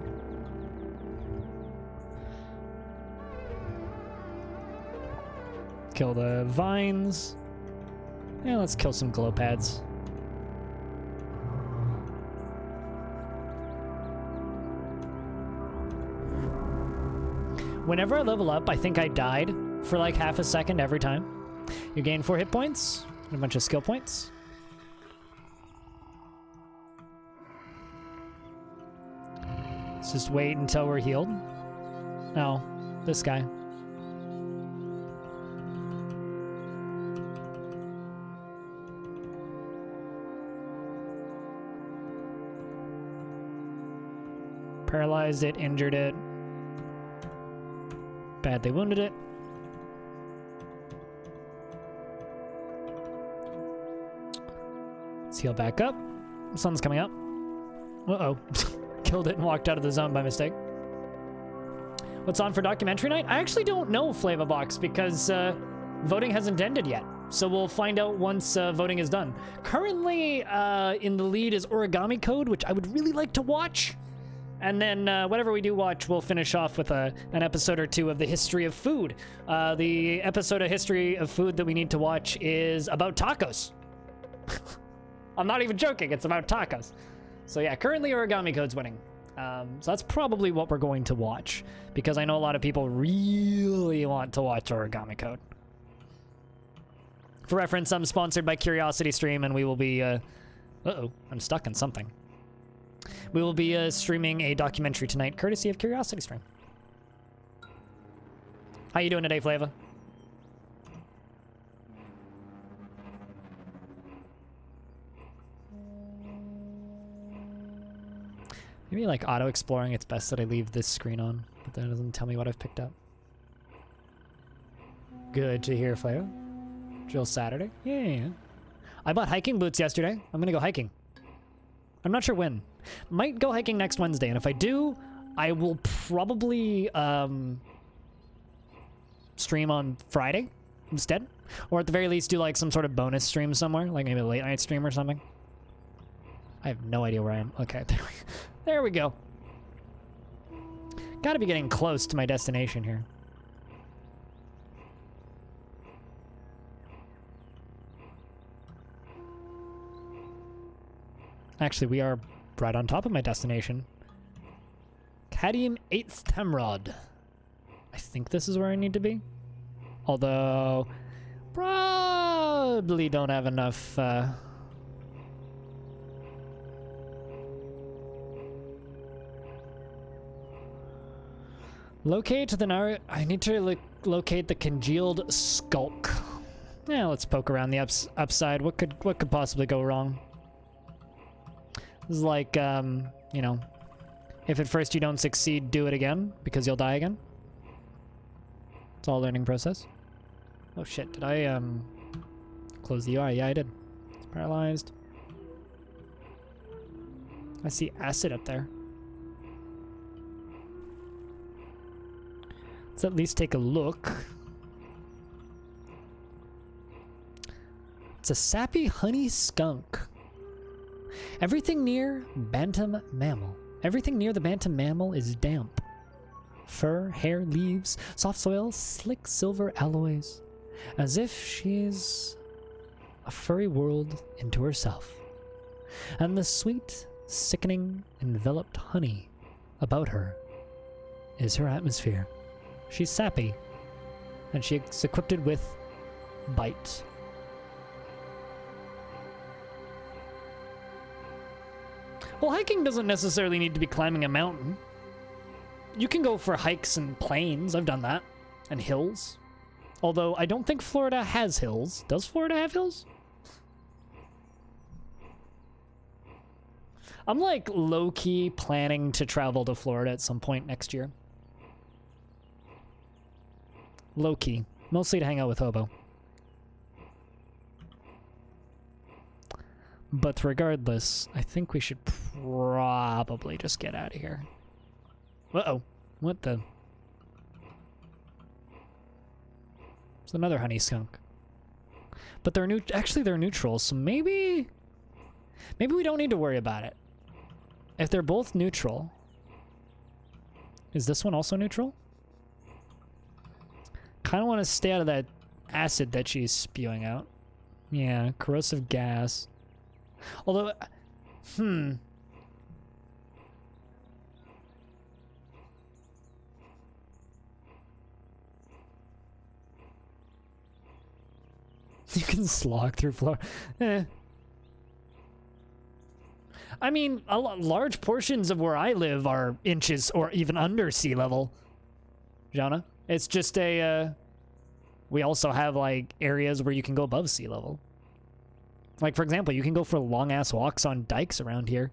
Kill the vines. Yeah, let's kill some glow pads. Whenever I level up, I think I died for like half a second every time. You gain 4 hit points and a bunch of skill points. Let's just wait until we're healed. Oh, this guy. Paralyzed it, injured it. Badly wounded it. Let's heal back up. Sun's coming up. Uh-oh. Killed it and walked out of the zone by mistake. What's on for documentary night? I actually don't know, Flavabox, because voting hasn't ended yet. So we'll find out once voting is done. Currently in the lead is Origami Code, which I would really like to watch. And then whatever we do watch, we'll finish off with an episode or two of the history of food. The episode of history of food that we need to watch is about tacos. I'm not even joking. It's about tacos. So yeah, currently Origami Code's winning. So that's probably what we're going to watch, because I know a lot of people really want to watch Origami Code. For reference, I'm sponsored by Curiosity Stream, and we will be... uh-oh, I'm stuck in something. We will be streaming a documentary tonight, courtesy of Curiosity Stream. How you doing today, Flava? Maybe like auto-exploring, it's best that I leave this screen on, but then it doesn't tell me what I've picked up. Good to hear, Flava. Drill Saturday? Yeah. I bought hiking boots yesterday. I'm gonna go hiking. I'm not sure when. Might go hiking next Wednesday, and if I do, I will probably stream on Friday instead. Or at the very least do like some sort of bonus stream somewhere, like maybe a late night stream or something. I have no idea where I am. Okay, there we go. Gotta be getting close to my destination here. Actually, we are right on top of my destination. Cadmium 8th Temrod. I think this is where I need to be. Although... Bro! probably don't have enough, Locate the I need to locate the congealed skulk. Yeah, let's poke around the upside. What could possibly go wrong? This is like, you know, if at first you don't succeed, do it again, because you'll die again. It's all a learning process. Oh shit, did I, close the UI? Yeah, I did. It's paralyzed. I see acid up there. Let's at least take a look. It's a sappy honey skunk. Everything near bantam mammal. Everything near the bantam mammal is damp. Fur, hair, leaves, soft soil, slick silver alloys. As if she's a furry world into herself. And the sweet, sickening, enveloped honey about her is her atmosphere. She's sappy, and she's equipped with bite. Well, hiking doesn't necessarily need to be climbing a mountain. You can go for hikes and plains. I've done that. And hills. Although, I don't think Florida has hills. Does Florida have hills? I'm like low-key planning to travel to Florida at some point next year. Low-key. Mostly to hang out with Hobo. But regardless, I think we should probably just get out of here. Uh-oh. What the? It's another honey skunk. But they're actually they're neutral, so maybe we don't need to worry about it. If they're both neutral. Is this one also neutral? Kind of want to stay out of that acid that she's spewing out. Yeah, corrosive gas. Although, you can slog through floor. I mean, large portions of where I live are inches or even under sea level. Jonah, it's just a, we also have, like, areas where you can go above sea level. Like, for example, you can go for long-ass walks on dikes around here.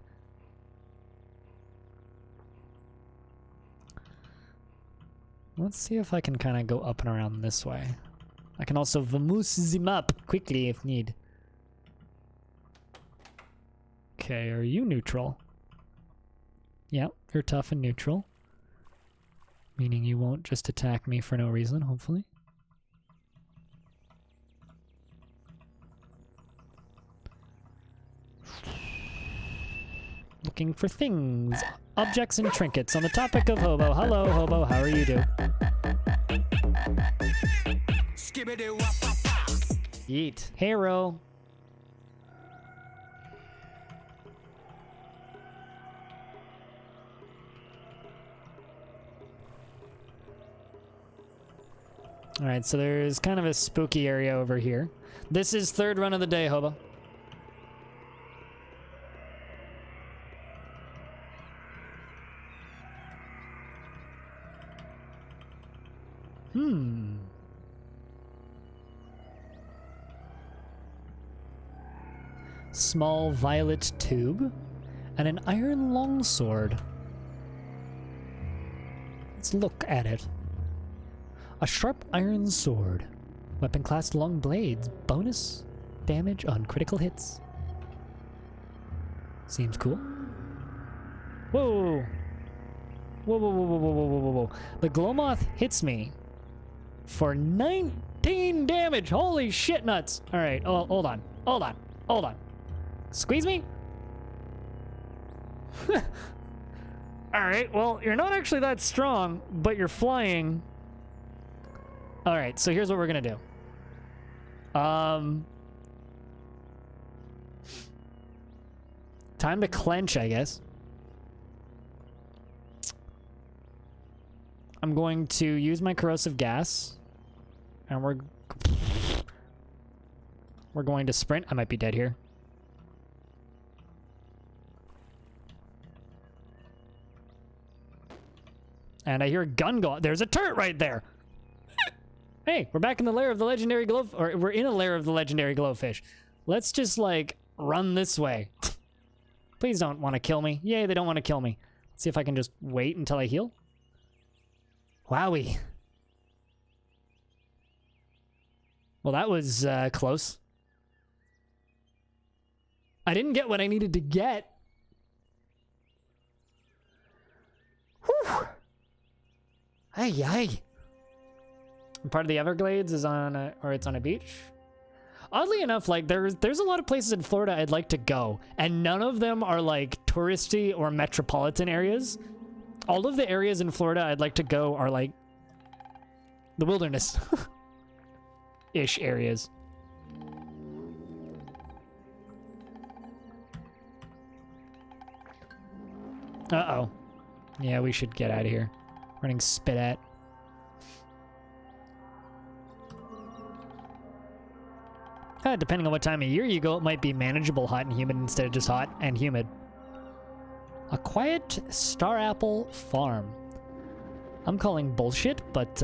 Let's see if I can kind of go up and around this way. I can also vamoose them up quickly if need. Okay, are you neutral? Yep, you're tough and neutral. Meaning you won't just attack me for no reason, hopefully. Looking for things, objects and trinkets on the topic of Hobo. Hello, Hobo, how are you doing? Yeet. Hero. Alright, so there's kind of a spooky area over here. This is third run of the day, Hobo. Small violet tube and an iron longsword. Let's look at it. A sharp iron sword. Weapon class long blades. Bonus damage on critical hits. Seems cool. Whoa! Whoa, whoa, whoa, whoa, whoa, whoa, whoa, whoa. The Glowmoth hits me for 19 damage. Holy shit nuts. Alright, oh, hold on. Hold on. Hold on. Squeeze me? Alright, well, you're not actually that strong, but you're flying. Alright, so here's what we're gonna do. Time to clench, I guess. I'm going to use my corrosive gas. And we're We're going to sprint. I might be dead here. And I hear a gun go. There's a turret right there. Hey, we're back in the lair of the legendary glow, or we're in a lair of the legendary glowfish. Let's just like run this way. Please don't want to kill me. Yay, they don't want to kill me. Let's see if I can just wait until I heal. Wowie. Well, that was close. I didn't get what I needed to get. Whew. Hey, hey. Part of the Everglades is on a, or it's on a beach. Oddly enough, like there's a lot of places in Florida I'd like to go, and none of them are like touristy or metropolitan areas. All of the areas in Florida I'd like to go are like the wilderness ish areas. Uh-oh. Yeah, we should get out of here. Running spit at. Depending on what time of year you go, it might be manageable hot and humid instead of just hot and humid. A quiet star apple farm. I'm calling bullshit, but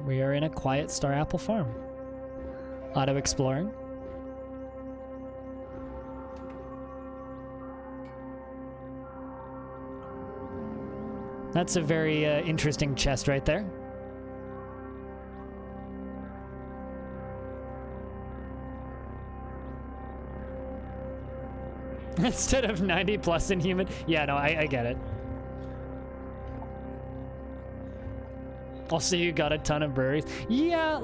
we are in a quiet star apple farm. Auto exploring. That's a very interesting chest right there. Instead of 90 plus in human. Yeah, no, I get it. Also, you got a ton of berries. Yeah,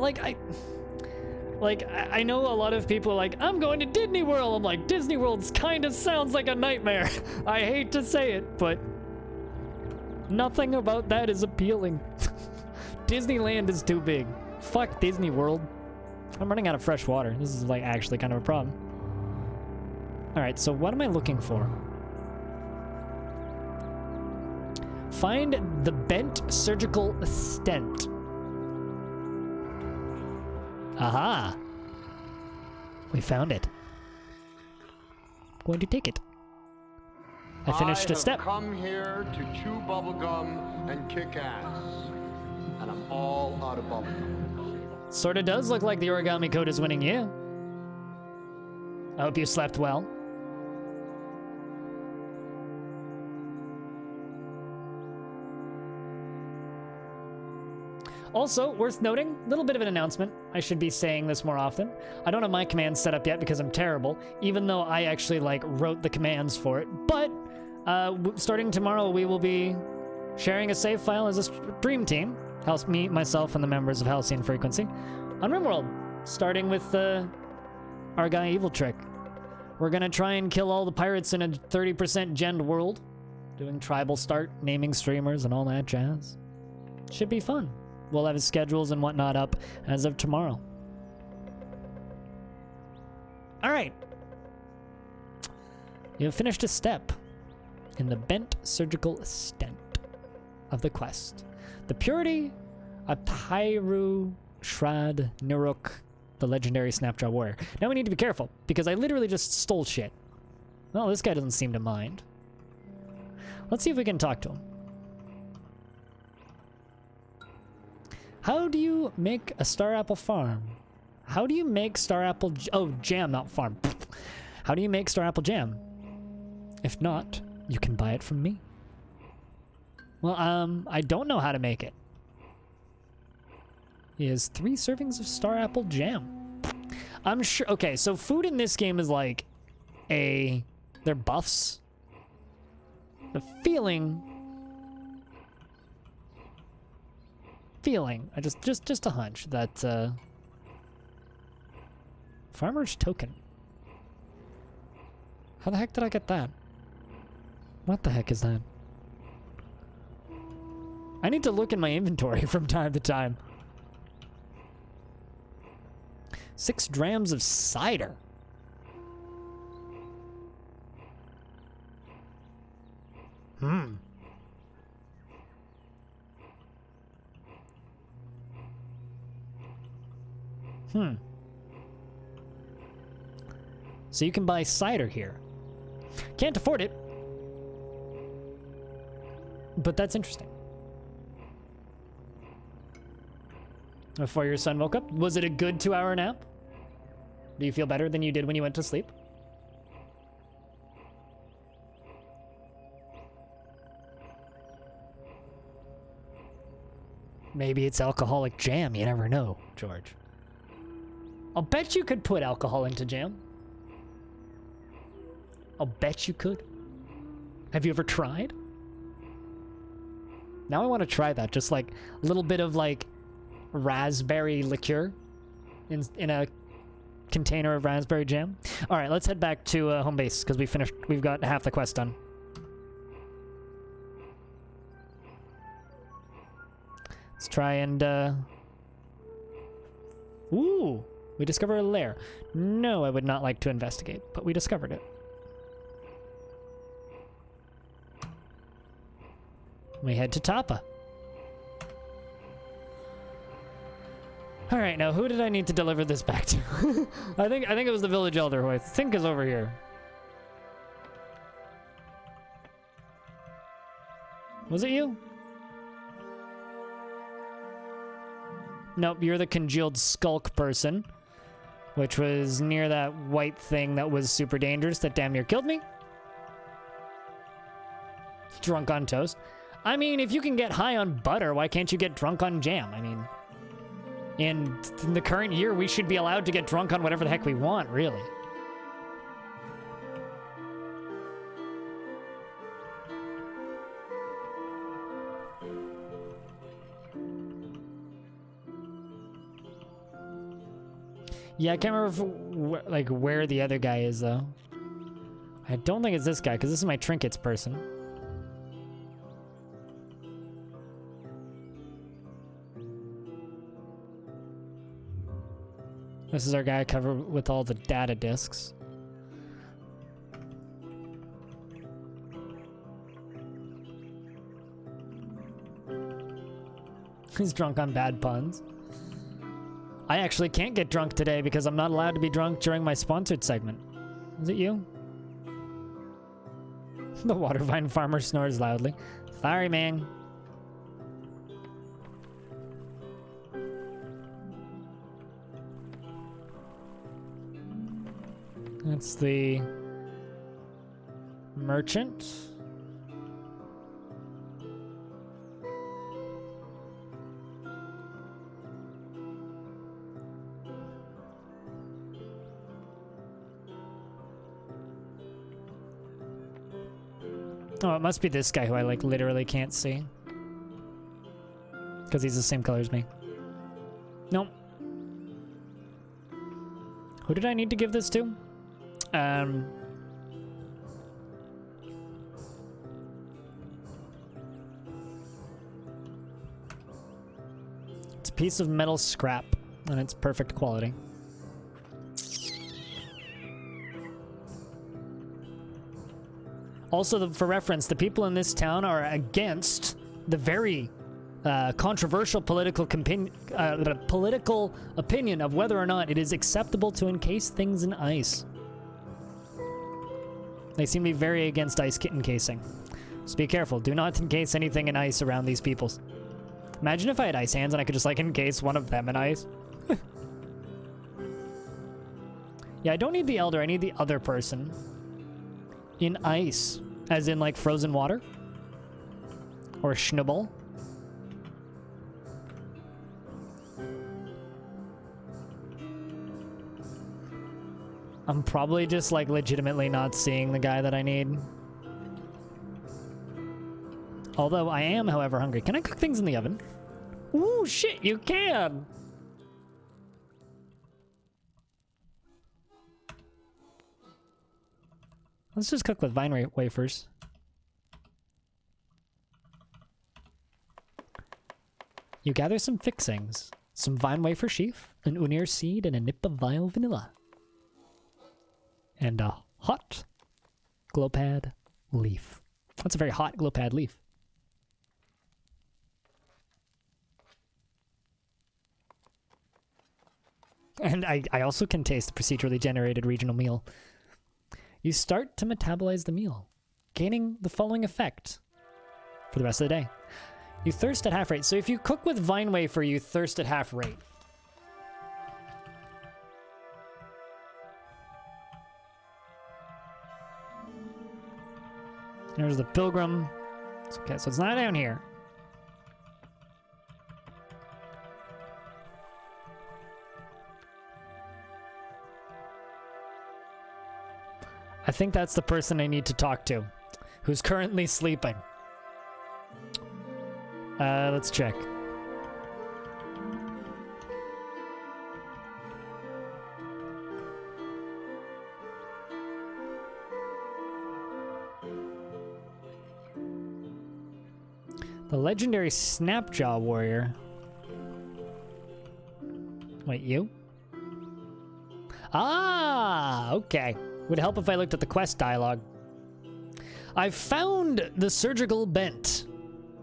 I know a lot of people are like, I'm going to Disney World. I'm like, Disney World kind of sounds like a nightmare. I hate to say it, but nothing about that is appealing. Disneyland is too big. Fuck Disney World. I'm running out of fresh water. This is like actually kind of a problem. All right, so what am I looking for? Find the bent surgical stent. Aha! We found it. I'm going to take it. I finished a step. I have come here to chew bubblegum and kick ass. And I'm all out of bubblegum. Sorta does look like the origami code is winning you. I hope you slept well. Also, worth noting, a little bit of an announcement. I should be saying this more often. I don't have my commands set up yet because I'm terrible, even though I actually wrote the commands for it. But starting tomorrow, we will be sharing a save file as a stream team. Me, myself, and the members of Halcyon Frequency on RimWorld, starting with our guy Evil Trick. We're gonna try and kill all the pirates in a 30% gend world, doing tribal start, naming streamers, and all that jazz. Should be fun. We'll have his schedules and whatnot up as of tomorrow. All right. You have finished a step in the bent surgical stent of the quest. The purity of Tyru Shrad Nuruk, the legendary Snapjaw warrior. Now we need to be careful, because I literally just stole shit. Well, this guy doesn't seem to mind. Let's see if we can talk to him. How do you make a star apple farm? How do you make star apple... jam, not farm. How do you make star apple jam? If not, you can buy it from me. Well, I don't know how to make it. He has 3 servings of star apple jam. I'm sure... Okay, so food in this game is like they're buffs. The feeling... I just a hunch that farmer's token. How the heck did I get that? What the heck is that? I need to look in my inventory from time to time. 6 drams of cider. So you can buy cider here. Can't afford it, but that's interesting. Before your son woke up, was it a good 2-hour nap? Do you feel better than you did when you went to sleep? Maybe it's alcoholic jam, you never know, George. I'll bet you could put alcohol into jam. I'll bet you could. Have you ever tried? Now I want to try that, just like a little bit of like raspberry liqueur in a container of raspberry jam. All right, let's head back to home base because we've got half the quest done. Let's try and ooh, we discovered a lair. No, I would not like to investigate, but we discovered it. We head to Joppa. All right, now who did I need to deliver this back to? I think it was the village elder, who I think is over here. Was it you? Nope, you're the congealed skulk person, which was near that white thing that was super dangerous that damn near killed me. Drunk on toast. I mean, if you can get high on butter, why can't you get drunk on jam? I mean, in the current year, we should be allowed to get drunk on whatever the heck we want, really. Yeah, I can't remember if, like where the other guy is, though. I don't think it's this guy, because this is my trinkets person. This is our guy covered with all the data discs. He's drunk on bad puns. I actually can't get drunk today because I'm not allowed to be drunk during my sponsored segment. Is it you? The Watervine farmer snores loudly. Sorry, man. That's the merchant. Oh, it must be this guy who I like literally can't see. Because he's the same color as me. Nope. Who did I need to give this to? It's a piece of metal scrap, and it's perfect quality. Also, for reference, the people in this town are against the very controversial political opinion of whether or not it is acceptable to encase things in ice. They seem to be very against ice kit encasing. So be careful. Do not encase anything in ice around these peoples. Imagine if I had ice hands and I could just like encase one of them in ice. Yeah, I don't need the elder. I need the other person. In ice. As in like frozen water. Or schnubble. I'm probably just like legitimately not seeing the guy that I need. Although I am, however, hungry. Can I cook things in the oven? Ooh, shit, you can! Let's just cook with vine wafers. You gather some fixings. Some vine wafer sheaf, an unir seed, and a nip of vile vanilla. And a hot glowpad leaf. That's a very hot glowpad leaf. And I also can taste the procedurally generated regional meal. You start to metabolize the meal, gaining the following effect for the rest of the day. You thirst at half rate. So if you cook with vine wafer, you thirst at half rate. There's the pilgrim. Okay, so it's not down here. I think that's the person I need to talk to, who's currently sleeping. Let's check. The legendary Snapjaw warrior. Wait, you? Ah, okay. Would help if I looked at the quest dialogue. I've found the surgical bent.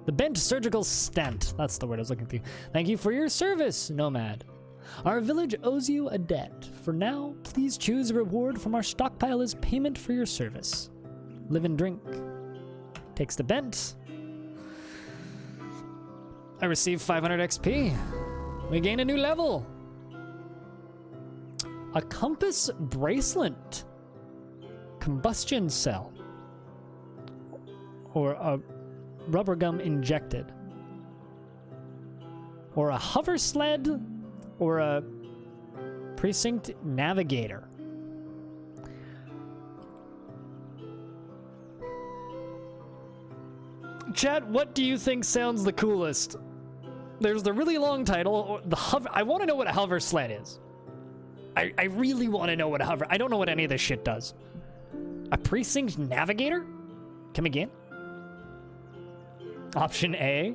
The bent surgical stent. That's the word I was looking for. Thank you for your service, Nomad. Our village owes you a debt. For now, please choose a reward from our stockpile as payment for your service. Live and drink. Takes the bent. I receive 500 XP. We gain a new level. A compass bracelet. Combustion cell. Or a rubber gum injected. Or a hover sled. Or a precinct navigator. Chat, what do you think sounds the coolest? There's the really long title, or the hover. I want to know what a hover sled is. I really want to know what a hover. I don't know what any of this shit does. A precinct navigator? Come again? Option A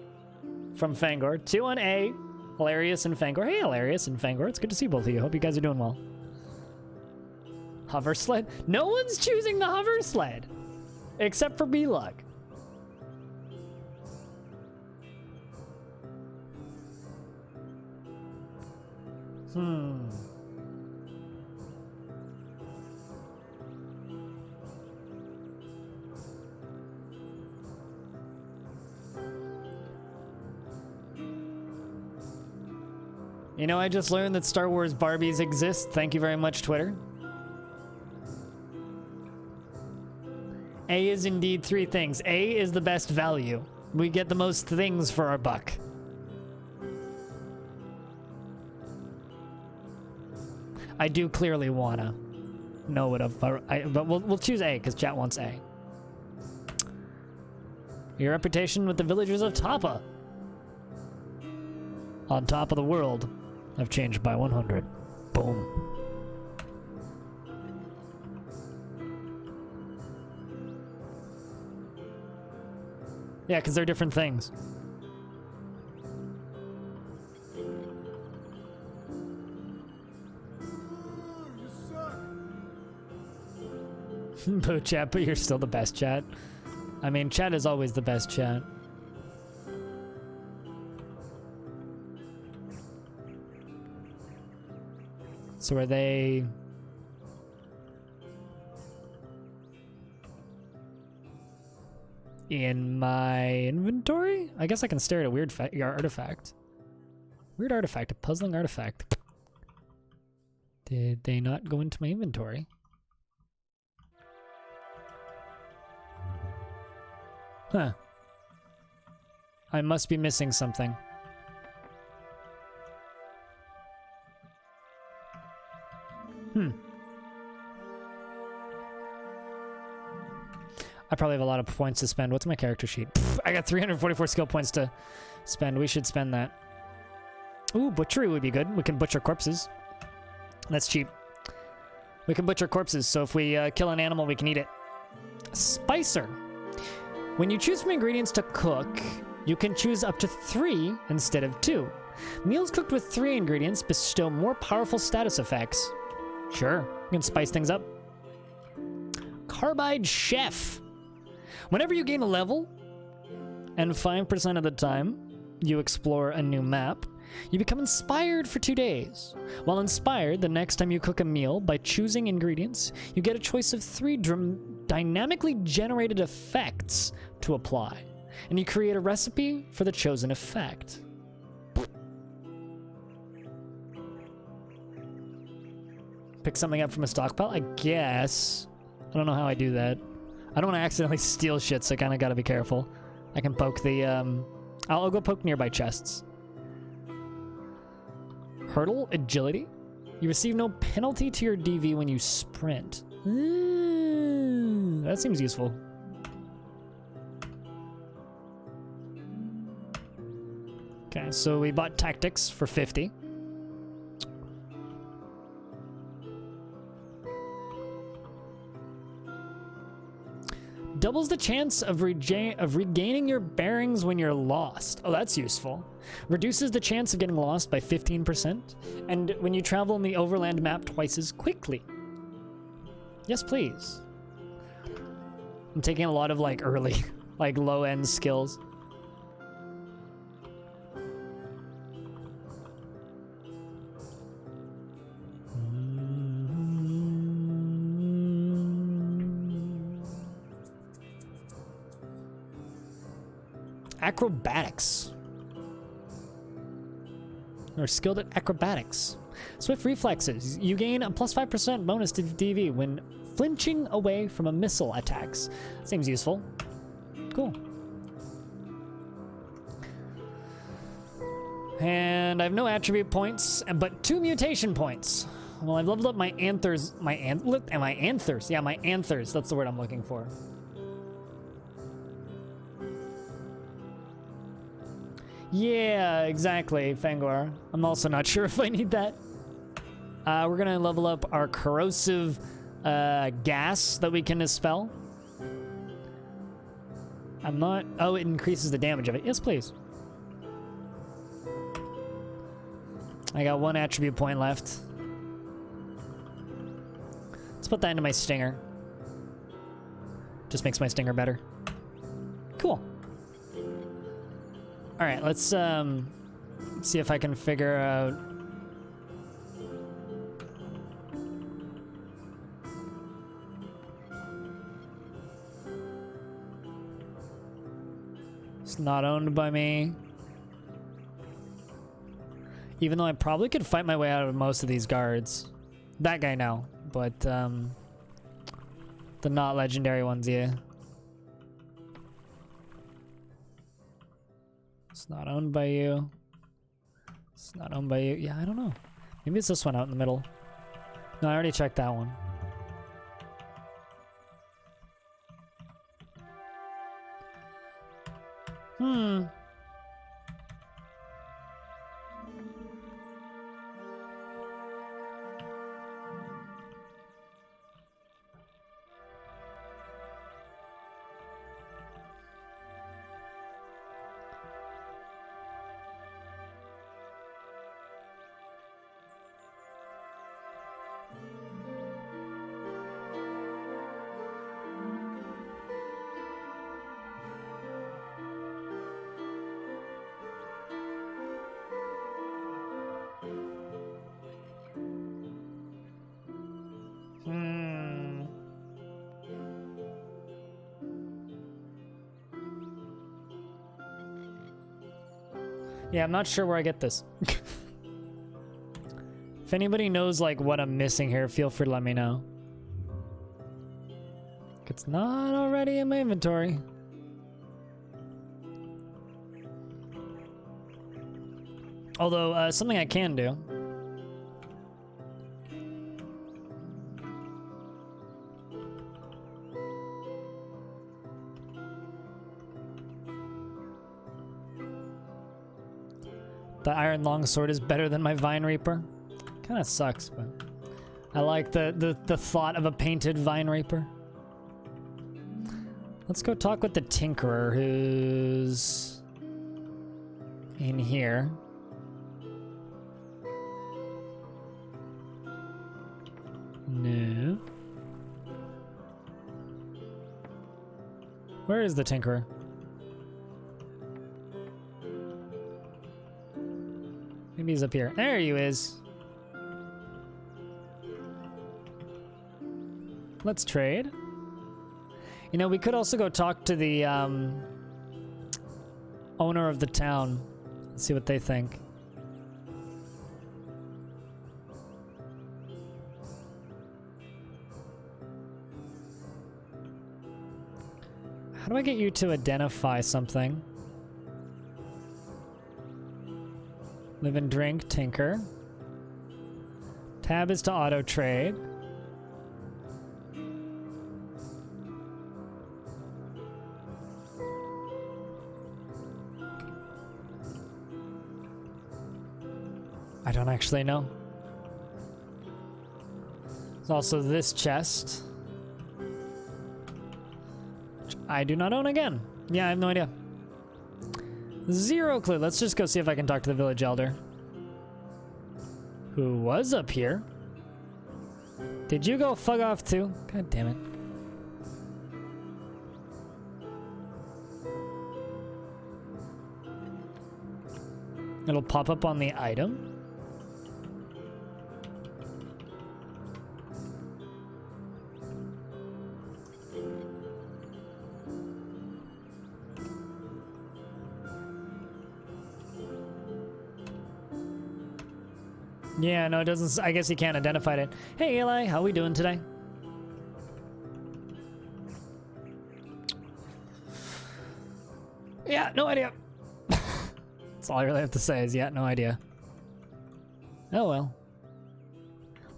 from Fangor. 2 on A. Hilarious and Fangor. Hey, Hilarious and Fangor. It's good to see both of you. Hope you guys are doing well. Hover sled. No one's choosing the hover sled. Except for B-Lug. You know, I just learned that Star Wars Barbies exist. Thank you very much, Twitter. A is indeed 3 things. A is the best value. We get the most things for our buck. I do clearly wanna know what but we'll choose A because chat wants A. Your reputation with the villagers of Joppa, on top of the world, have changed by 100. Boom. Yeah, because they're different things. Boo chat, but you're still the best chat. I mean, chat is always the best chat. So are they... in my inventory? I guess I can stare at a weird artifact. Weird artifact, a puzzling artifact. Did they not go into my inventory? Huh. I must be missing something. I probably have a lot of points to spend. What's my character sheet? Pff, I got 344 skill points to spend. We should spend that. Ooh, butchery would be good. We can butcher corpses. That's cheap. We can butcher corpses, so if we kill an animal, we can eat it. Spicer. When you choose from ingredients to cook, you can choose up to 3 instead of 2. Meals cooked with 3 ingredients bestow more powerful status effects. Sure, you can spice things up. Carbide Chef. Whenever you gain a level, and 5% of the time you explore a new map, You become inspired for 2 days. While inspired, the next time you cook a meal, by choosing ingredients, you get a choice of 3 dynamically generated effects to apply, and you create a recipe for the chosen effect. Pick something up from a stockpile? I guess. I don't know how I do that. I don't want to accidentally steal shit, so I kind of got to be careful. I can poke the, I'll go poke nearby chests. Hurdle, agility. You receive no penalty to your DV when you sprint. That seems useful. Okay, so we bought tactics for 50. Doubles the chance of regaining your bearings when you're lost. Oh, that's useful. Reduces the chance of getting lost by 15%. And when you travel in the overland map twice as quickly. Yes, please. I'm taking a lot of like early, like low-end skills. Acrobatics. Or skilled at acrobatics. Swift reflexes. You gain a plus 5% bonus to DV when flinching away from a missile attacks. Seems useful. Cool. And I have no attribute points, but 2 mutation points. Well, I've leveled up my anthers. My anthers. Yeah, my anthers. That's the word I'm looking for. Yeah, exactly, Fangor. I'm also not sure if I need that. We're gonna level up our corrosive gas that we can dispel. I'm not... Oh, it increases the damage of it. Yes, please. I got 1 attribute point left. Let's put that into my stinger. Just makes my stinger better. Cool. All right, let's see if I can figure out. It's not owned by me. Even though I probably could fight my way out of most of these guards. That guy now, but the not legendary ones, yeah. It's not owned by you. It's not owned by you. Yeah, I don't know. Maybe it's this one out in the middle. No, I already checked that one. Yeah, I'm not sure where I get this. If anybody knows like what I'm missing here, feel free to let me know. It's not already in my inventory. Although, something I can do. The iron longsword is better than my Vine Reaper. Kind of sucks, but I like the thought of a painted Vine Reaper. Let's go talk with the Tinkerer, who's in here. No. Where is the Tinkerer? Maybe he's up here. There he is. Let's trade. You know, we could also go talk to the owner of the town. See what they think. How do I get you to identify something? Live and drink, tinker. Tab is to auto trade. I don't actually know. There's also this chest, which I do not own again. Yeah, I have no idea. Zero clue. Let's just go see if I can talk to the village elder, who was up here. Did you go fuck off too? God damn it. It'll pop up on the item. Yeah, no, it doesn't. I guess he can't identify it. Hey, Eli, how we doing today? Yeah, no idea. That's all I really have to say is, yeah, no idea. Oh well.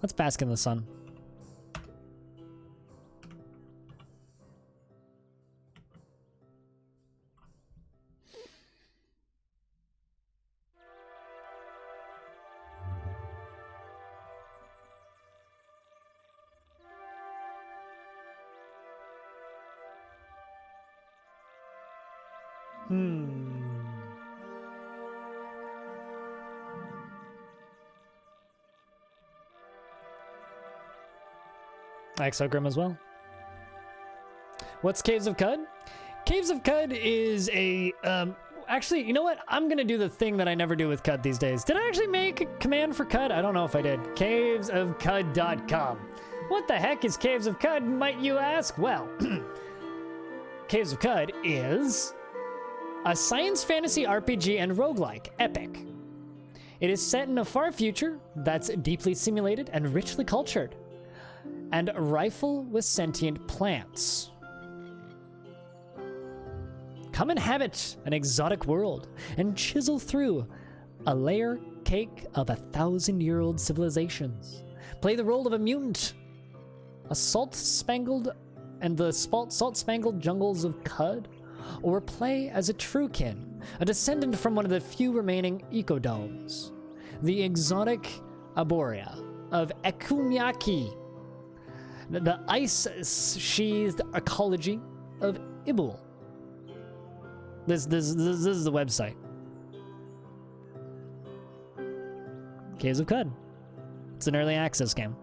Let's bask in the sun. Exogrim as well. What's Caves of Cud? Caves of Cud is a, actually, you know what? I'm gonna do the thing that I never do with Cud these days. Did I actually make a command for Cud? I don't know if I did. Cavesofcud.com. What the heck is Caves of Cud, might you ask? Well, Caves of Cud is a science fantasy RPG and roguelike epic. It is set in a far future that's deeply simulated and richly cultured, and rifle with sentient plants. Come inhabit an exotic world and chisel through a layer cake of 1,000-year-old civilizations. Play the role of a mutant, a salt-spangled jungles of Cud, or play as a truekin, a descendant from one of the few remaining ecodomes, the exotic arborea of Ekumyaki, the ice-sheathed ecology of Ibul. This is the website. Caves of Cud. It's an early access game.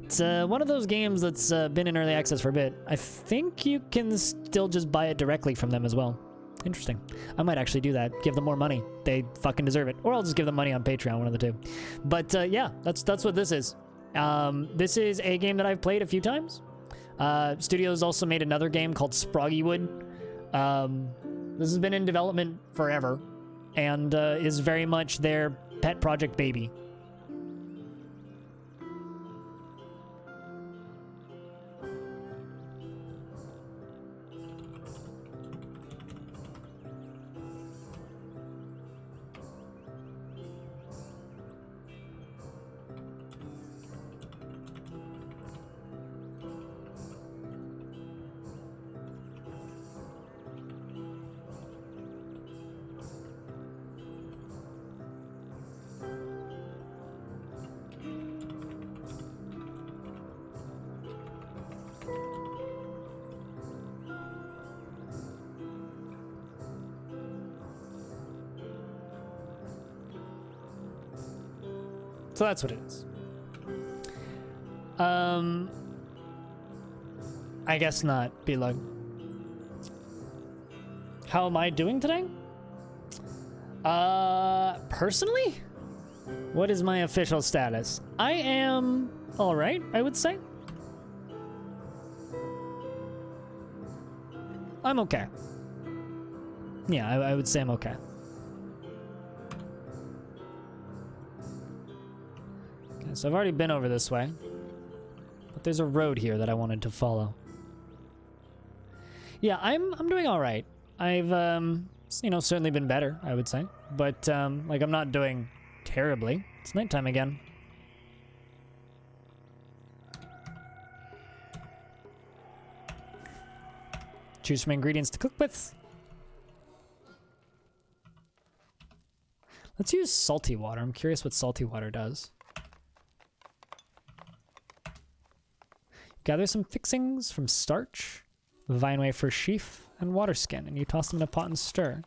It's one of those games that's been in early access for a bit. I think you can still just buy it directly from them as well. Interesting. I might actually do that. Give them more money. They fucking deserve it. Or I'll just give them money on Patreon, one of the two. But yeah, that's what this is. This is a game that I've played a few times. Studios also made another game called Sproggywood. This has been in development forever and is very much their pet project baby. So that's what it is. I guess not, B-Lug. How am I doing today? Personally? What is my official status? I am all right, I would say. I'm okay. Yeah, I would say I'm okay. Okay, so I've already been over this way. But there's a road here that I wanted to follow. Yeah, I'm doing all right. I've you know, certainly been better, I would say. But like, I'm not doing terribly. It's nighttime again. Choose from ingredients to cook with. Let's use salty water. I'm curious what salty water does. Gather some fixings from starch, vine wafer sheaf, and water skin, and you toss them in a pot and stir.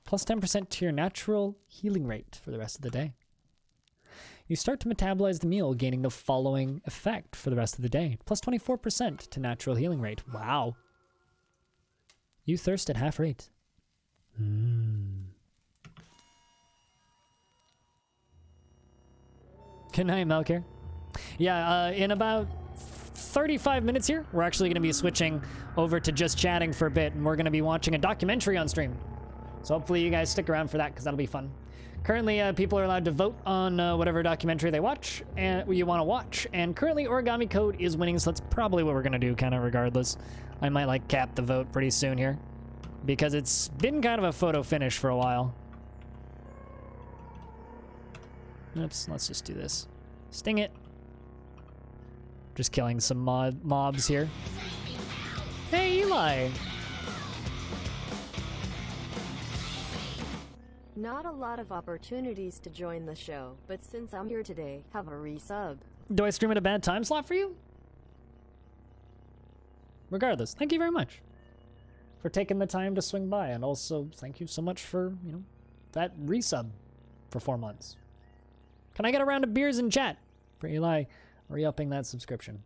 Plus 10% to your natural healing rate for the rest of the day. You start to metabolize the meal, gaining the following effect for the rest of the day. Plus 24% to natural healing rate. Wow. You thirst at half rate. Good night, Melkir. Yeah, in about 35 minutes here, we're actually going to be switching over to just chatting for a bit, and we're going to be watching a documentary on stream. So hopefully you guys stick around for that, because that'll be fun. Currently, people are allowed to vote on whatever documentary they watch and you want to watch. And currently, Origami Code is winning, so that's probably what we're going to do, kind of regardless. I might, like, cap the vote pretty soon here, because it's been kind of a photo finish for a while. Oops, let's just do this. Sting it. Just killing some mobs here. Hey, Eli! Not a lot of opportunities to join the show, but since I'm here today, have a resub. Do I stream at a bad time slot for you? Regardless, thank you very much for taking the time to swing by, and also thank you so much for, you know, that resub for 4 months. Can I get a round of beers in chat for Eli re-upping that subscription?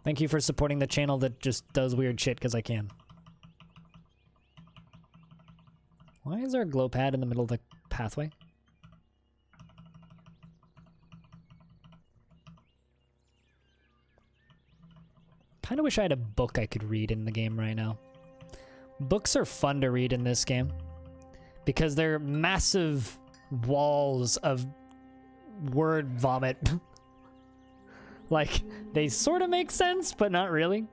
Thank you for supporting the channel that just does weird shit because I can. Why is there a glow pad in the middle of the pathway? Kind of wish I had a book I could read in the game right now. Books are fun to read in this game because they're massive walls of word vomit. Like, they sort of make sense, but not really.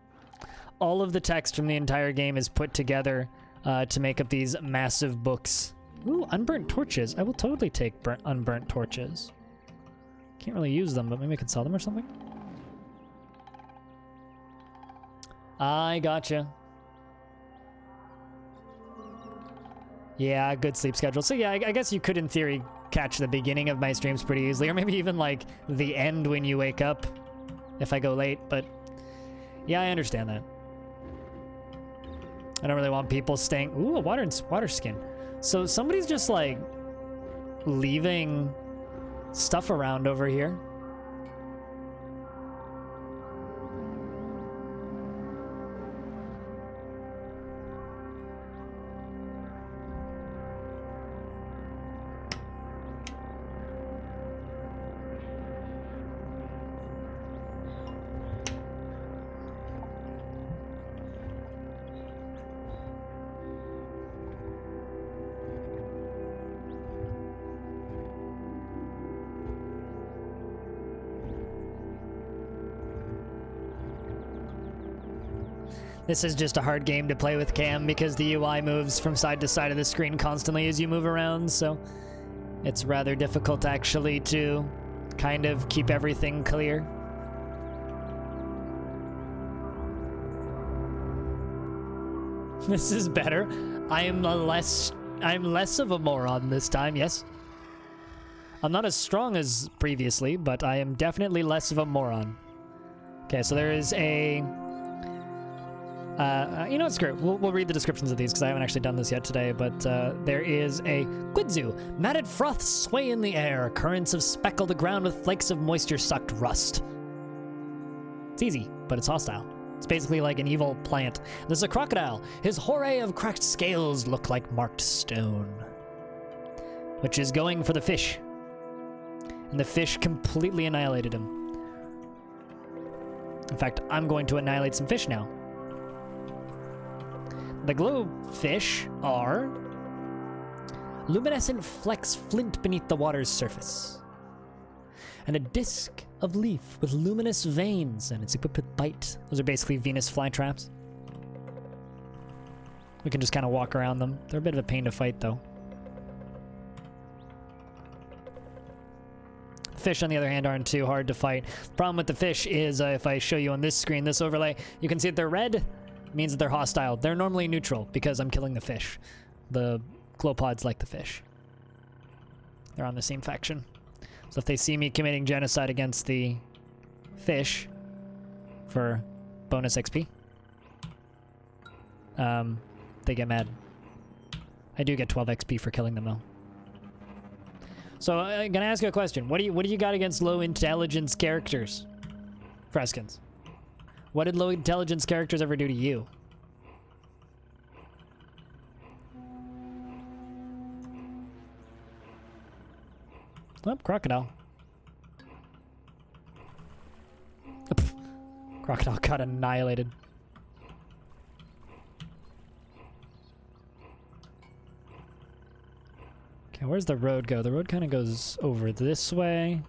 All of the text from the entire game is put together to make up these massive books. Ooh, unburnt torches. I will totally take unburnt torches. Can't really use them, but maybe I could sell them or something. I gotcha. Yeah, good sleep schedule. So yeah, I guess you could, in theory, catch the beginning of my streams pretty easily, or maybe even, like, the end when you wake up if I go late, but yeah, I understand that. I don't really want people staying... Ooh, a water skin. So somebody's just, like, leaving stuff around over here. This is just a hard game to play with Cam because the UI moves from side to side of the screen constantly as you move around, so it's rather difficult actually to kind of keep everything clear. This is better. I'm less of a moron this time, yes. I'm not as strong as previously, but I am definitely less of a moron. Okay, so there is a... you know what, screw it. We'll read the descriptions of these because I haven't actually done this yet today, but there is a Quidzu. Matted froths sway in the air. Currents of speckle the ground with flakes of moisture-sucked rust. It's easy, but it's hostile. It's basically like an evil plant. There's a crocodile. His horay of cracked scales look like marked stone, which is going for the fish. And the fish completely annihilated him. In fact, I'm going to annihilate some fish now. The glow fish are luminescent flecks flint beneath the water's surface, and a disc of leaf with luminous veins, and it's equipped with bite. Those are basically Venus flytraps. We can just kind of walk around them. They're a bit of a pain to fight, though. Fish, on the other hand, aren't too hard to fight. The problem with the fish is, if I show you on this screen, this overlay, you can see that they're red. It means that they're hostile. They're normally neutral because I'm killing the fish. The glow pods like the fish. They're on the same faction. So if they see me committing genocide against the fish for bonus XP, they get mad. I do get 12 XP for killing them, though. So I'm gonna ask you a question. What do you got against low intelligence characters, Freskins? What did low intelligence characters ever do to you? Oh, crocodile. Crocodile got annihilated. Okay, where's the road go? The road kind of goes over this way.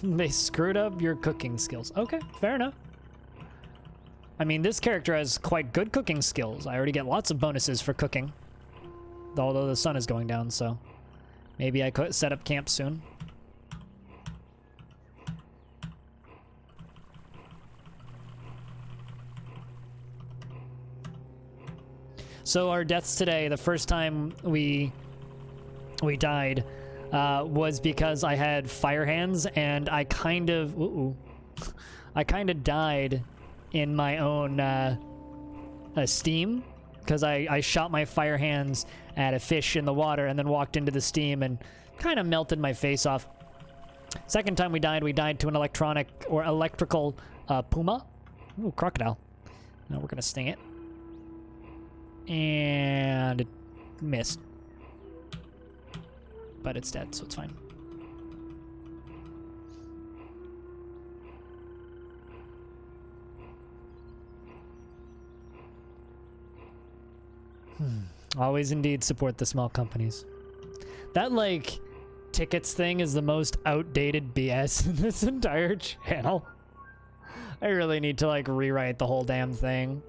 They screwed up your cooking skills. Okay, fair enough. I mean, this character has quite good cooking skills. I already get lots of bonuses for cooking. Although the sun is going down, so maybe I could set up camp soon. So our deaths today, the first time we died, was because I had fire hands, and I kind of died in my own steam, because I shot my fire hands at a fish in the water and then walked into the steam and kind of melted my face off. Second time we died to an electrical puma. Ooh, crocodile. Now we're gonna sting it. And it missed. But it's dead, so it's fine. Always indeed support the small companies. That, like, tickets thing is the most outdated BS in this entire channel. I really need to, like, rewrite the whole damn thing.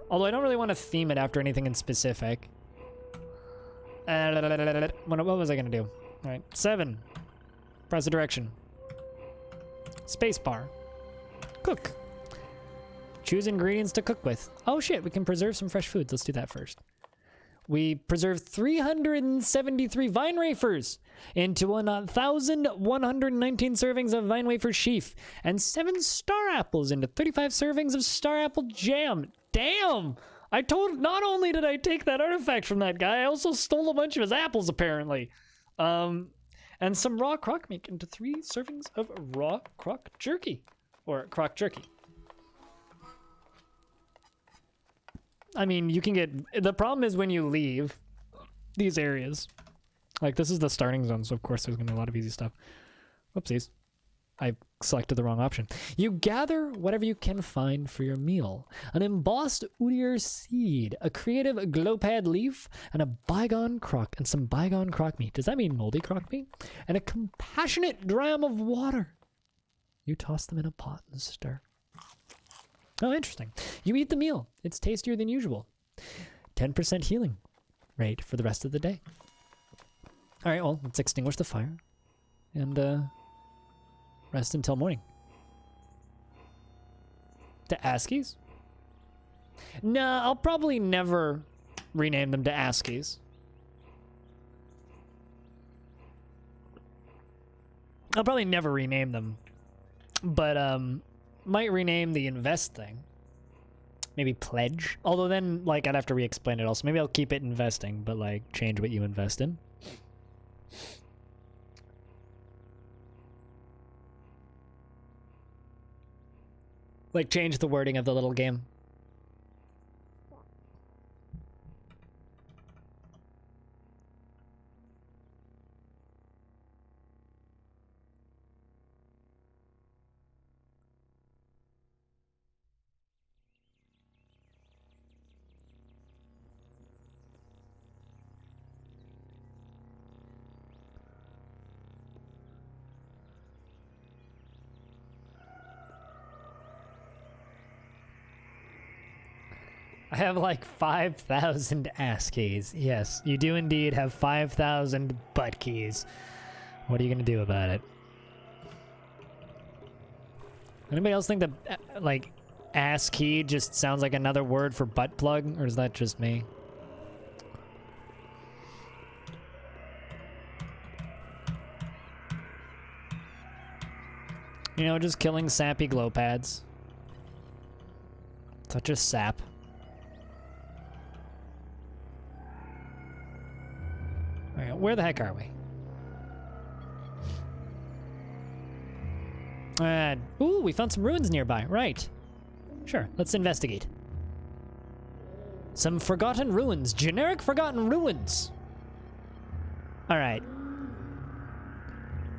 Although I don't really want to theme it after anything in specific. What was I going to do? All right, 7. Press the direction. Spacebar. Cook. Choose ingredients to cook with. Oh shit, we can preserve some fresh foods. Let's do that first. We preserved 373 vine wafers into 1,119 servings of vine wafer sheaf and 7 star apples into 35 servings of star apple jam. Damn! Not only did I take that artifact from that guy, I also stole a bunch of his apples, apparently. And some raw croc meat into 3 servings of raw croc jerky. Or croc jerky. I mean, you can get... The problem is when you leave these areas. Like, this is the starting zone, so of course there's going to be a lot of easy stuff. Whoopsies. I selected the wrong option. You gather whatever you can find for your meal. An embossed Udir seed, a creative glowpad leaf, and a bygone croc, and some bygone croc meat. Does that mean moldy croc meat? And a compassionate dram of water. You toss them in a pot and stir. Oh, interesting. You eat the meal. It's tastier than usual. 10% healing rate for the rest of the day. All right, well, let's extinguish the fire and rest until morning. To ASCIIs? Nah, I'll probably never rename them to ASCIIs. I'll probably never rename them, but might rename the invest thing. Maybe pledge. Although then, like, I'd have to re-explain it also. Maybe I'll keep it investing, but, like, change what you invest in. Like, change the wording of the little game. I have like 5,000 ass keys. Yes, you do indeed have 5,000 butt keys. What are you gonna do about it? Anybody else think that, like, ass key just sounds like another word for butt plug? Or is that just me? You know, just killing sappy glow pads. Such a sap. Alright, where the heck are we? Ooh, we found some ruins nearby. Right. Sure, let's investigate. Some forgotten ruins. Generic forgotten ruins. Alright.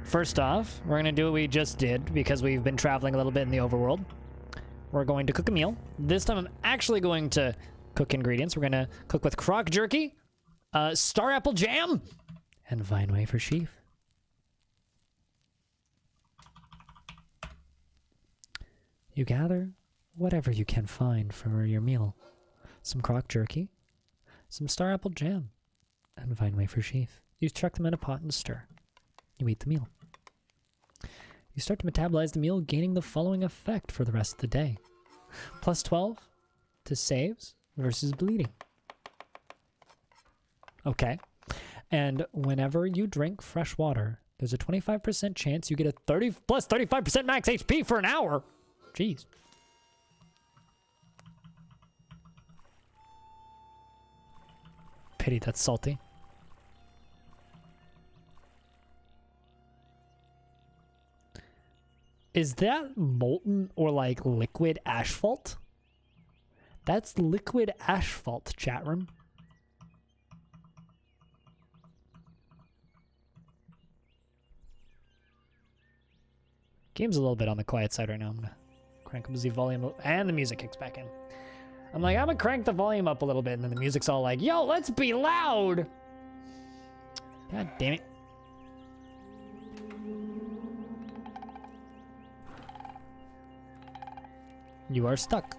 First off, we're gonna do what we just did because we've been traveling a little bit in the overworld. We're going to cook a meal. This time I'm actually going to cook ingredients. We're gonna cook with crock jerky, star apple jam, and vine wafer sheaf. You gather whatever you can find for your meal. Some crock jerky, some star apple jam, and vine wafer sheaf. You chuck them in a pot and stir. You eat the meal. You start to metabolize the meal, gaining the following effect for the rest of the day. Plus 12 to saves versus bleeding. Okay. And whenever you drink fresh water, there's a 25% chance you get a 30 plus 35% max HP for an hour. Jeez. Pity that's salty. Is that molten or like liquid asphalt? That's liquid asphalt, chat room. Game's a little bit on the quiet side right now. I'm gonna crank up the volume and the music kicks back in. I'm like, I'm gonna crank the volume up a little bit, and then the music's all like, yo, let's be loud! God damn it. You are stuck.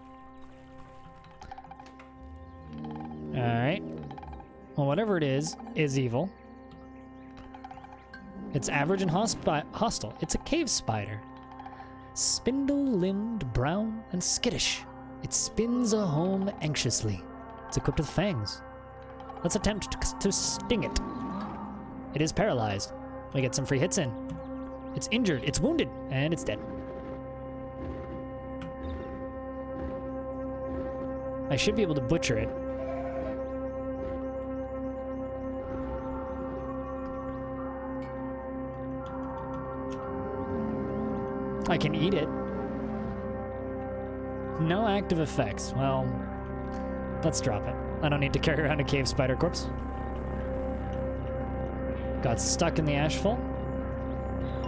Alright. Well, whatever it is evil. It's average and hostile. It's a cave spider. Spindle-limbed, brown, and skittish. It spins a home anxiously. It's equipped with fangs. Let's attempt to sting it. It is paralyzed. We get some free hits in. It's injured, it's wounded, and it's dead. I should be able to butcher it. I can eat it. No active effects. Well, let's drop it. I don't need to carry around a cave spider corpse. Got stuck in the asphalt.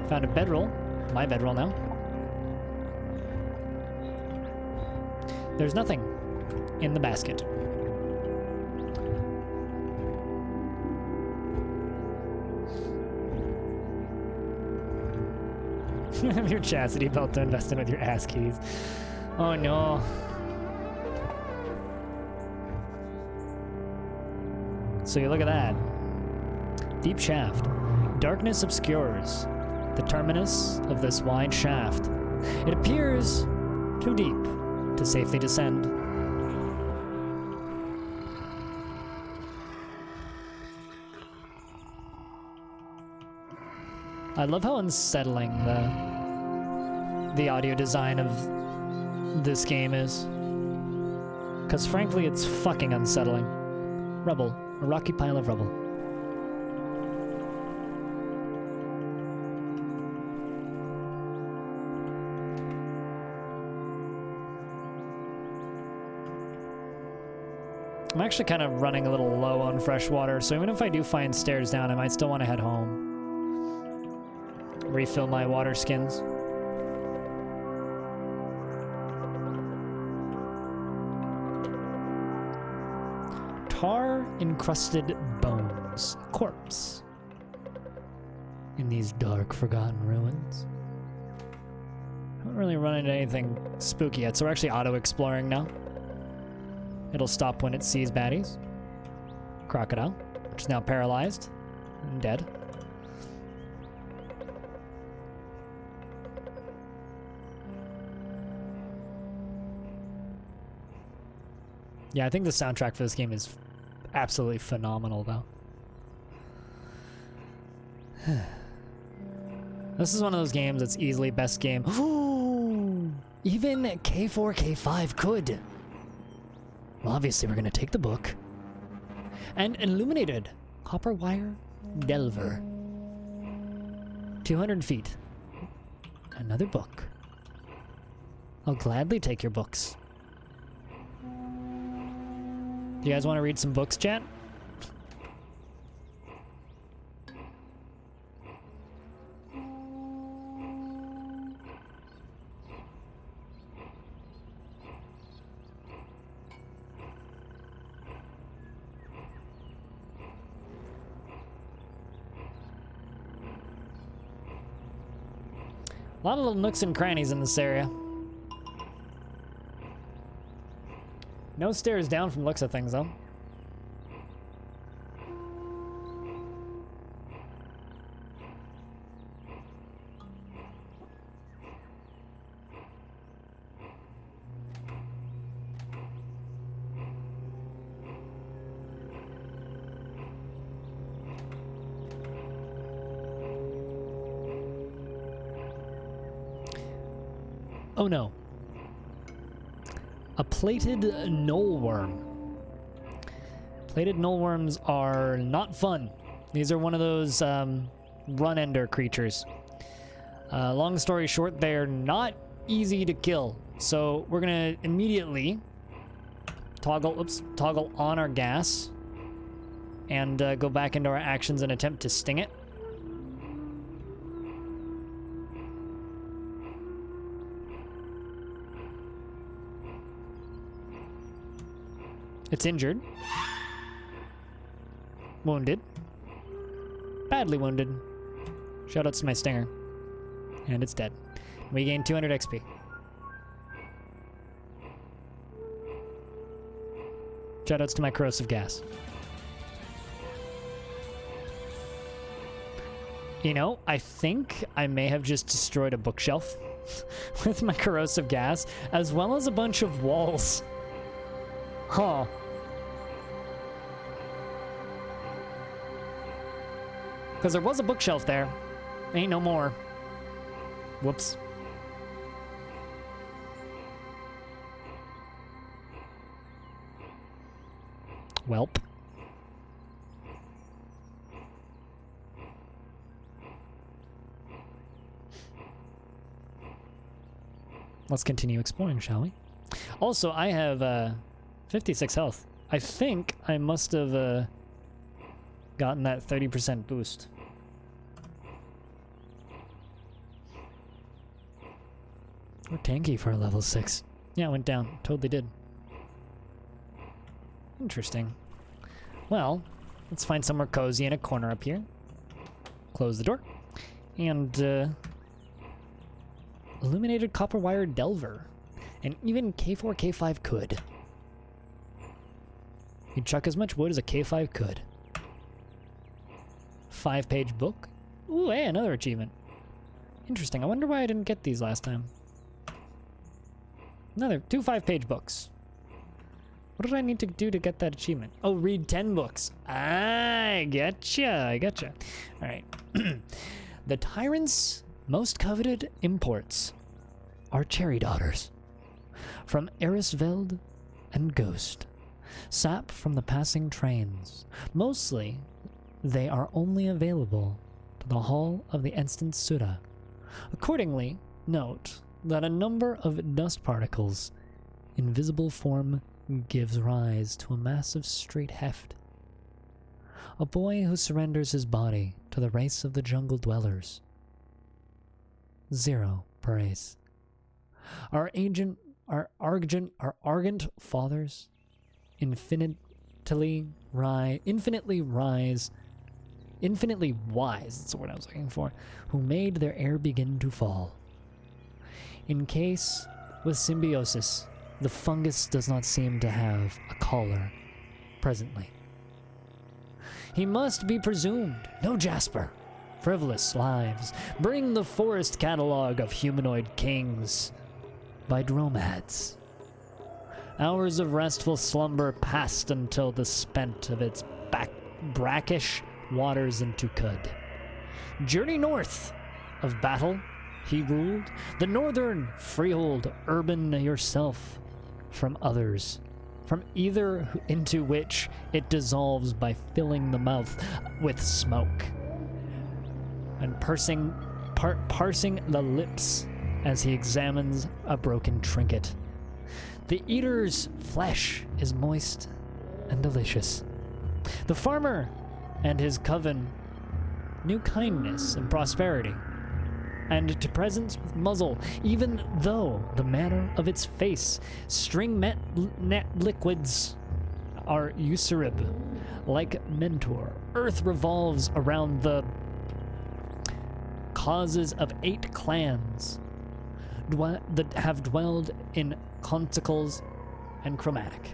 Found a bedroll. My bedroll now. There's nothing in the basket. Have your chastity belt to invest in with your ass keys. Oh no. So you look at that. Deep shaft. Darkness obscures the terminus of this wide shaft. It appears too deep to safely descend. I love how unsettling the audio design of this game is. Because frankly, it's fucking unsettling. Rubble. A rocky pile of rubble. I'm actually kind of running a little low on fresh water, so even if I do find stairs down, I might still want to head home. Refill my water skins. Tar-encrusted bones. Corpse. In these dark, forgotten ruins. Haven't really run into anything spooky yet, so we're actually auto-exploring now. It'll stop when it sees baddies. Crocodile, which is now paralyzed and dead. Yeah, I think the soundtrack for this game is absolutely phenomenal, though. This is one of those games that's easily best game. Even K4, K5 could. Well, obviously, we're going to take the book. And illuminated copper wire delver. 200 feet. Another book. I'll gladly take your books. Do you guys want to read some books, chat? A lot of little nooks and crannies in this area. No stairs down from looks of things, though. Oh no. A plated knollworm. Plated knollworms are not fun. These are one of those run-ender creatures. Long story short, they're not easy to kill. So we're gonna immediately toggle on our gas and go back into our actions and attempt to sting it. It's injured. Wounded. Badly wounded. Shoutouts to my stinger. And it's dead. We gain 200 XP. Shoutouts to my corrosive gas. You know, I think I may have just destroyed a bookshelf with my corrosive gas, as well as a bunch of walls. Huh. Because there was a bookshelf there. Ain't no more. Whoops. Welp. Let's continue exploring, shall we? Also, I have 56 health. I think I must have gotten that 30% boost. We're tanky for a level 6. Yeah, it went down. Totally did. Interesting. Well, let's find somewhere cozy in a corner up here. Close the door. And, illuminated copper wire delver. And even K4, K5 could. You'd chuck as much wood as a K5 could. 5-page book. Ooh, hey, another achievement. Interesting. I wonder why I didn't get these last time. Another 2 5-page books. What did I need to do to get that achievement? Oh, read 10 books. I getcha. I getcha. All right. The tyrant's most coveted imports are cherry daughters. From Erisveld and Ghost. Sap from the passing trains. Mostly, they are only available to the Hall of the Instant Sutta. Accordingly, note that a number of dust particles in visible form gives rise to a massive straight heft. A boy who surrenders his body to the race of the jungle dwellers. 0 per ace. Our argent fathers infinitely wise, that's the word I was looking for, who made their air begin to fall. In case with symbiosis, the fungus does not seem to have a collar presently. He must be presumed, no Jasper, frivolous lives, bring the forest catalog of humanoid kings by dromads. Hours of restful slumber passed until the spent of its brackish waters into Cud. Journey north of battle, he ruled, the northern freehold urban yourself from others, from either into which it dissolves by filling the mouth with smoke, and parsing the lips as he examines a broken trinket. The eater's flesh is moist and delicious. The farmer and his coven knew kindness and prosperity, and to presence with muzzle, even though the manner of its face, net liquids are usurib, like mentor. Earth revolves around the causes of 8 clans that have dwelled in conticles and chromatic.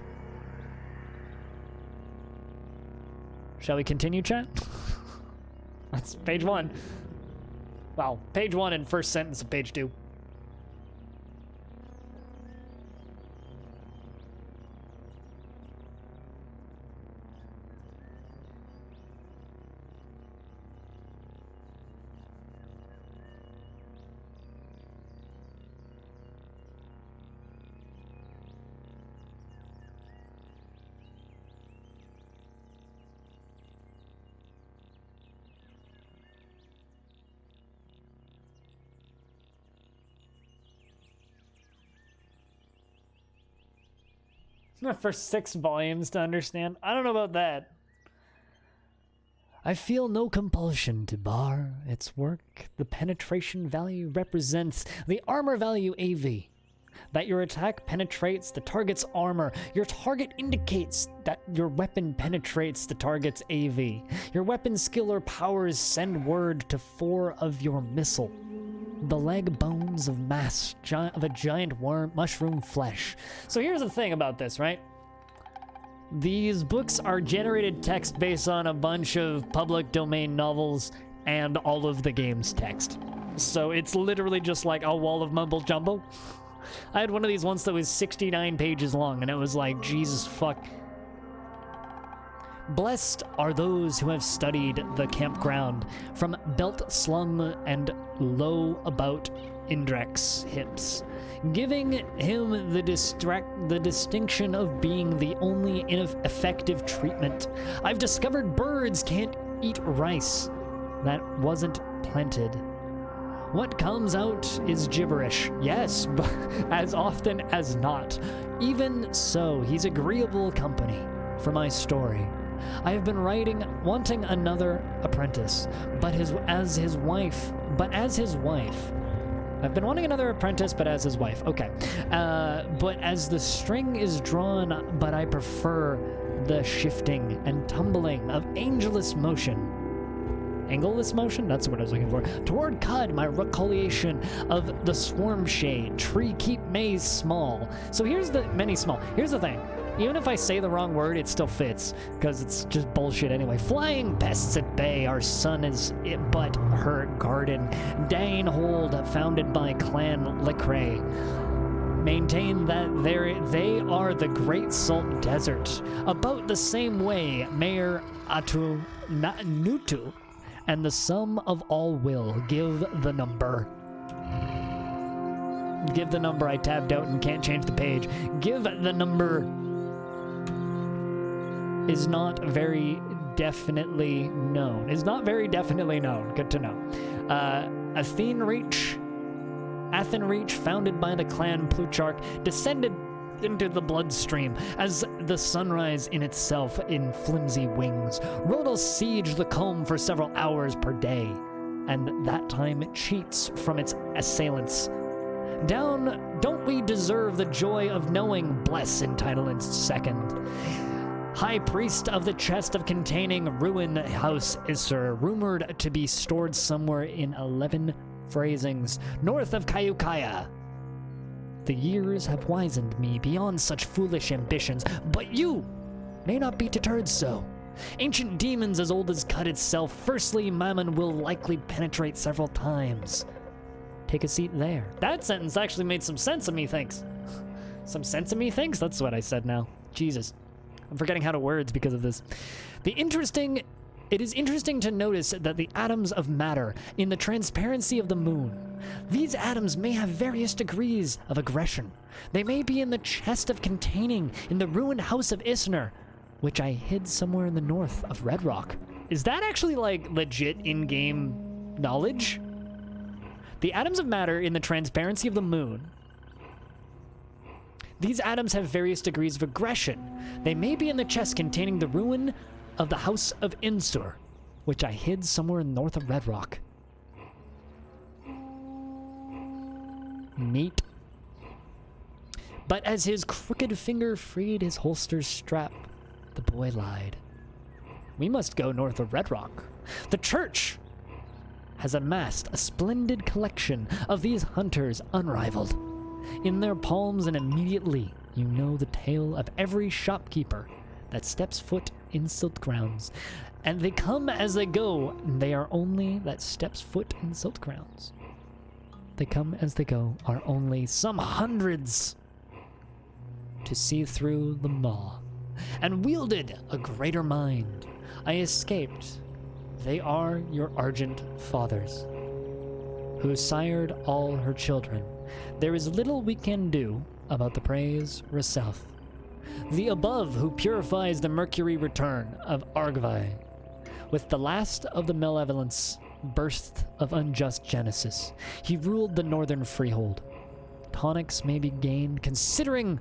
Shall we continue, chat? That's page 1. Wow, page 1 and first sentence of page 2. For 6 volumes to understand? I don't know about that. I feel no compulsion to bar its work. The penetration value represents the armor value AV. That your attack penetrates the target's armor. Your target indicates that your weapon penetrates the target's AV. Your weapon skill or powers send word to 4 of your missile. The leg bones of a giant worm, mushroom flesh. So here's the thing about this, right? These books are generated text based on a bunch of public domain novels and all of the game's text. So it's literally just like a wall of mumble jumble. I had one of these once that was 69 pages long, and it was like, Jesus fuck. Blessed are those who have studied the campground from belt slung and low about Indrek's hips, giving him the distinction of being the only effective treatment. I've discovered birds can't eat rice that wasn't planted. What comes out is gibberish, yes, but as often as not. Even so, he's agreeable company for my story. I have been wanting another apprentice, but as his wife. I've been wanting another apprentice, but as his wife. Okay. But as the string is drawn, but I prefer the shifting and tumbling of angelus motion. Angelus motion? That's what I was looking for. Toward Cud, my recollection of the swarm shade. Tree keep maze small. So here's the thing. Even if I say the wrong word, it still fits, because it's just bullshit anyway. Flying pests at bay, our son is it but her garden. Dane hold, founded by Clan Lecrae. Maintain that they are the Great Salt Desert. About the same way, Mayor Nutu, and the sum of all will give the number. Give the number. I tabbed out and can't change the page. Give the number is not very definitely known. Good to know. Athenreach, founded by the clan Plutarch, descended into the bloodstream as the sunrise in itself in flimsy wings. Rodal siege the comb for several hours per day, and that time it cheats from its assailants. Down, don't we deserve the joy of knowing, bless entitlements second. High priest of the chest of containing ruin house Isser, rumored to be stored somewhere in 11 phrasings, north of Kayukaya. The years have wizened me beyond such foolish ambitions, but you may not be deterred so. Ancient demons as old as cut itself, firstly Mammon will likely penetrate several times. Take a seat there. That sentence actually made some sense of me, thanks. Some sense of me, thanks? That's what I said now. Jesus. I'm forgetting how to words because of this. It is interesting to notice that the atoms of matter in the transparency of the moon, these atoms may have various degrees of aggression. They may be in the chest of containing in the ruined house of Isner, which I hid somewhere in the north of Red Rock. Is that actually like legit in-game knowledge? The atoms of matter in the transparency of the moon. These atoms have various degrees of aggression. They may be in the chest containing the ruin of the house of Insur, which I hid somewhere north of Red Rock. Neat. But as his crooked finger freed his holster's strap, the boy lied. We must go north of Red Rock. The church has amassed a splendid collection of these hunters unrivaled. In their palms, and immediately you know the tale of every shopkeeper that steps foot in Silt Grounds. And they come as they go, and they are only that steps foot in Silt Grounds. They come as they go are only some hundreds to see through the maw, and wielded a greater mind. I escaped. They are your argent fathers, who sired all her children. There is little we can do about the praise herself. The above who purifies the mercury return of Argvi, with the last of the malevolence burst of unjust Genesis. He ruled the northern freehold. Tonics may be gained considering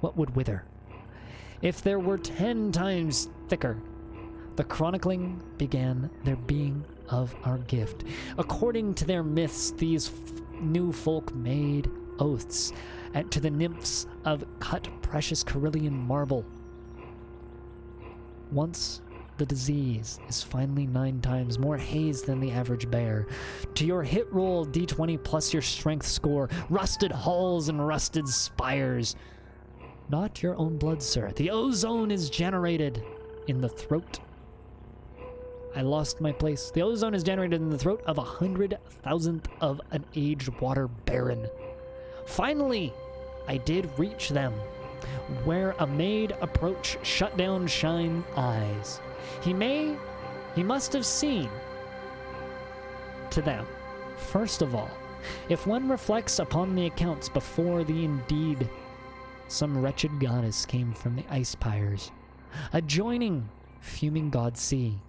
what would wither. If there were 10 times thicker, the chronicling began their being of our gift. According to their myths, these new folk made oaths to the nymphs of cut precious Carillion marble. Once the disease is finally 9 times more haze than the average bear. To your hit roll d20 plus your strength score, rusted hulls and rusted spires. Not your own blood, sir. The ozone is generated in the throat. I lost my place. The ozone is generated in the throat of 100,000th of an aged water baron. Finally, I did reach them, where a maid approach shut down shine eyes. He must have seen to them. First of all, if one reflects upon the accounts before the indeed, some wretched goddess came from the ice pyres, adjoining fuming god sea,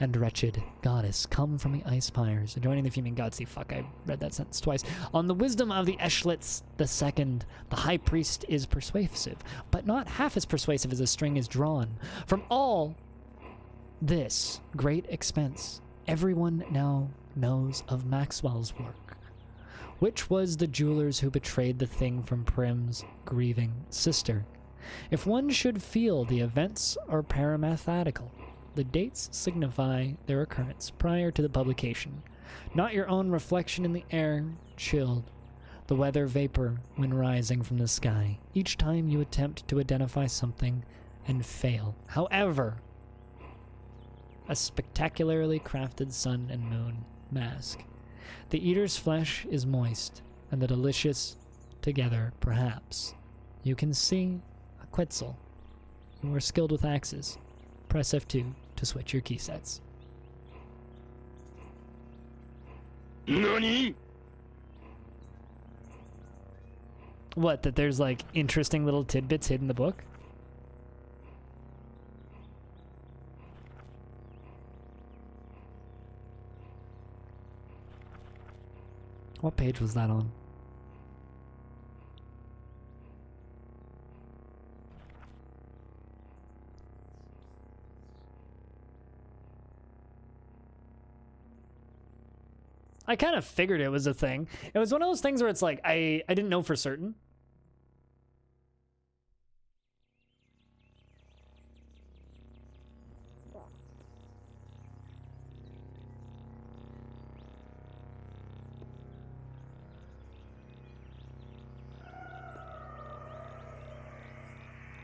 and wretched goddess come from the ice pyres, adjoining the fuming god sea. Fuck, I read that sentence twice. On the wisdom of the Eshlitz the second, the high priest is persuasive, but not half as persuasive as a string is drawn. From all this great expense, everyone now knows of Maxwell's work, which was the jewelers who betrayed the thing from Prim's grieving sister. If one should feel the events are paramathematical, the dates signify their occurrence prior to the publication. Not your own reflection in the air, chilled, the weather vapor when rising from the sky, each time you attempt to identify something and fail. However, a spectacularly crafted sun and moon mask. The eater's flesh is moist, and the delicious together, perhaps. You can see a Quetzal. You are skilled with axes. Press F2 to switch your key sets. NANI?! What, that there's like interesting little tidbits hidden in the book? What page was that on? I kind of figured it was a thing. It was one of those things where it's like, I didn't know for certain.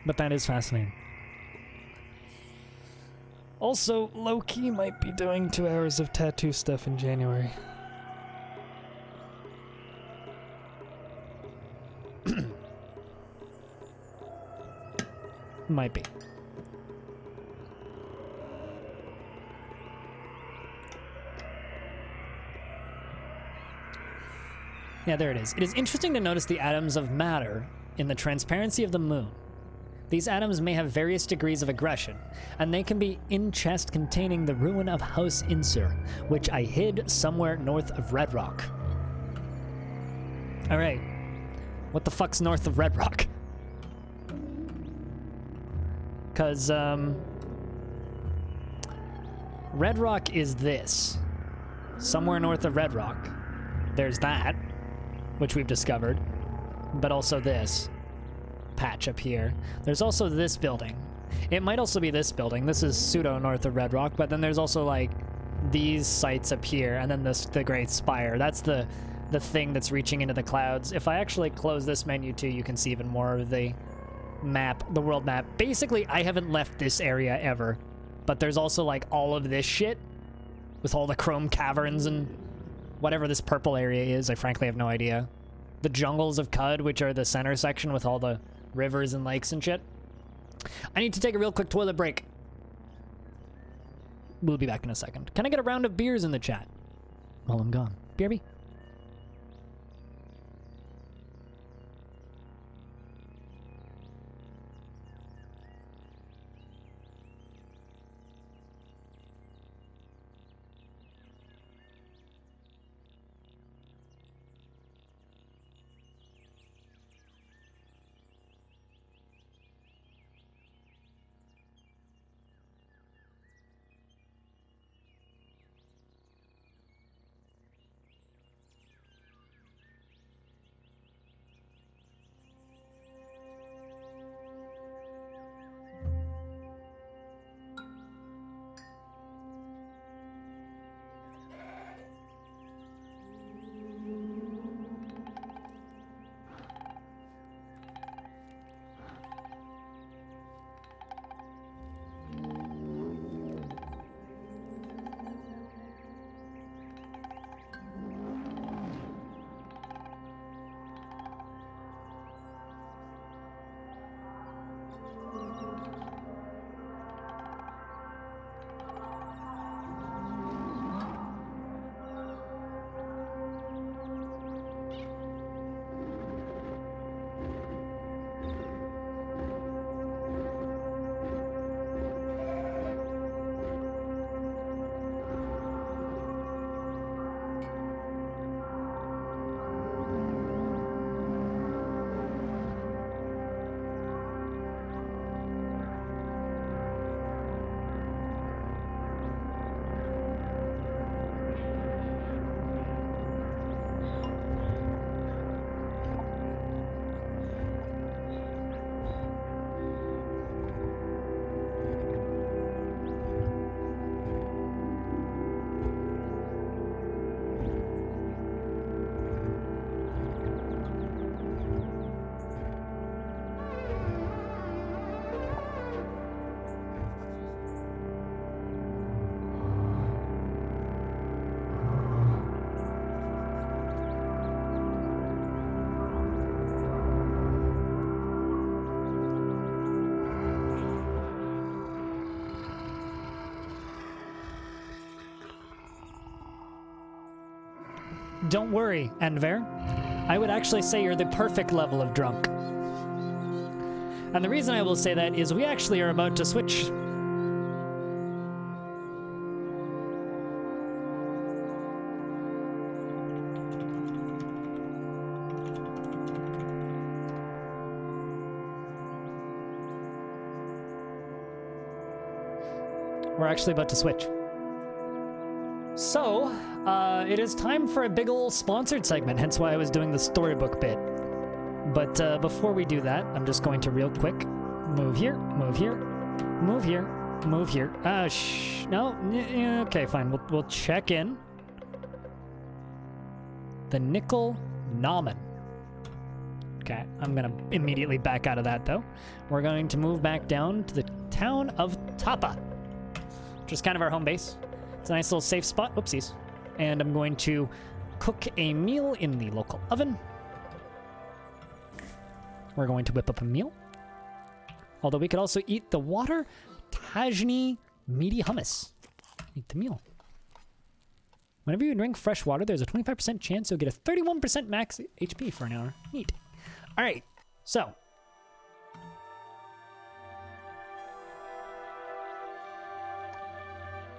But that is fascinating. Also, low-key might be doing 2 hours of tattoo stuff in January. Might be. Yeah, there it is. It is interesting to notice the atoms of matter in the transparency of the moon. These atoms may have various degrees of aggression, and they can be in chest containing the ruin of House Insur, which I hid somewhere north of Red Rock. Alright. What the fuck's north of Red Rock? Because, Red Rock is this. Somewhere north of Red Rock. There's that, which we've discovered, but also this patch up here. There's also this building. It might also be this building. This is pseudo north of Red Rock, but then there's also like these sites up here, and then the Great Spire. That's the thing that's reaching into the clouds. If I actually close this menu too, you can see even more of the map, the world map. Basically, I haven't left this area ever, but there's also like all of this shit with all the chrome caverns and whatever this purple area is. I frankly have no idea. The jungles of Cud, which are the center section with all the rivers and lakes and shit. I need to take a real quick toilet break. We'll be back in a second. Can I get a round of beers in the chat while I'm gone? BRB. Don't worry, Enver. I would actually say you're the perfect level of drunk. And the reason I will say that is we actually are about to switch. We're actually about to switch. So, it is time for a big ol' sponsored segment, hence why I was doing the storybook bit. But before we do that, I'm just going to real quick move here, move here, move here, move here. No, okay, fine. We'll check in. The Nickel Namen. Okay, I'm gonna immediately back out of that though. We're going to move back down to the town of Joppa, which is kind of our home base. It's a nice little safe spot. Oopsies. And I'm going to cook a meal in the local oven. We're going to whip up a meal. Although we could also eat the water tajini meaty hummus. Eat the meal. Whenever you drink fresh water, there's a 25% chance you'll get a 31% max HP for an hour. Neat. All right, so.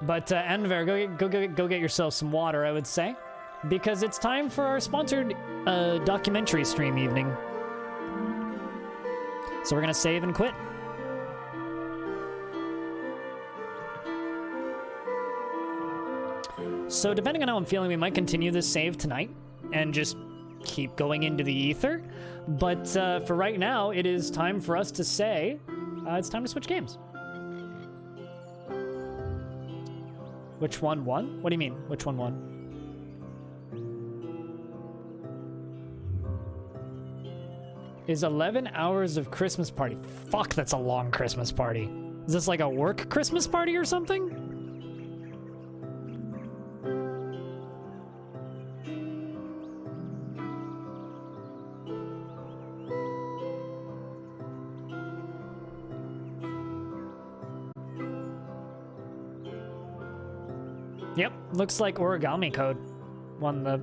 But Anver, go get yourself some water, I would say, because it's time for our sponsored documentary stream evening. So we're gonna save and quit. So depending on how I'm feeling, we might continue this save tonight and just keep going into the ether. But for right now, it is time for us to say, it's time to switch games. Which one won? What do you mean, which one won? Is 11 hours of Christmas party. Fuck, that's a long Christmas party. Is this like a work Christmas party or something? Yep, looks like Origami Code won the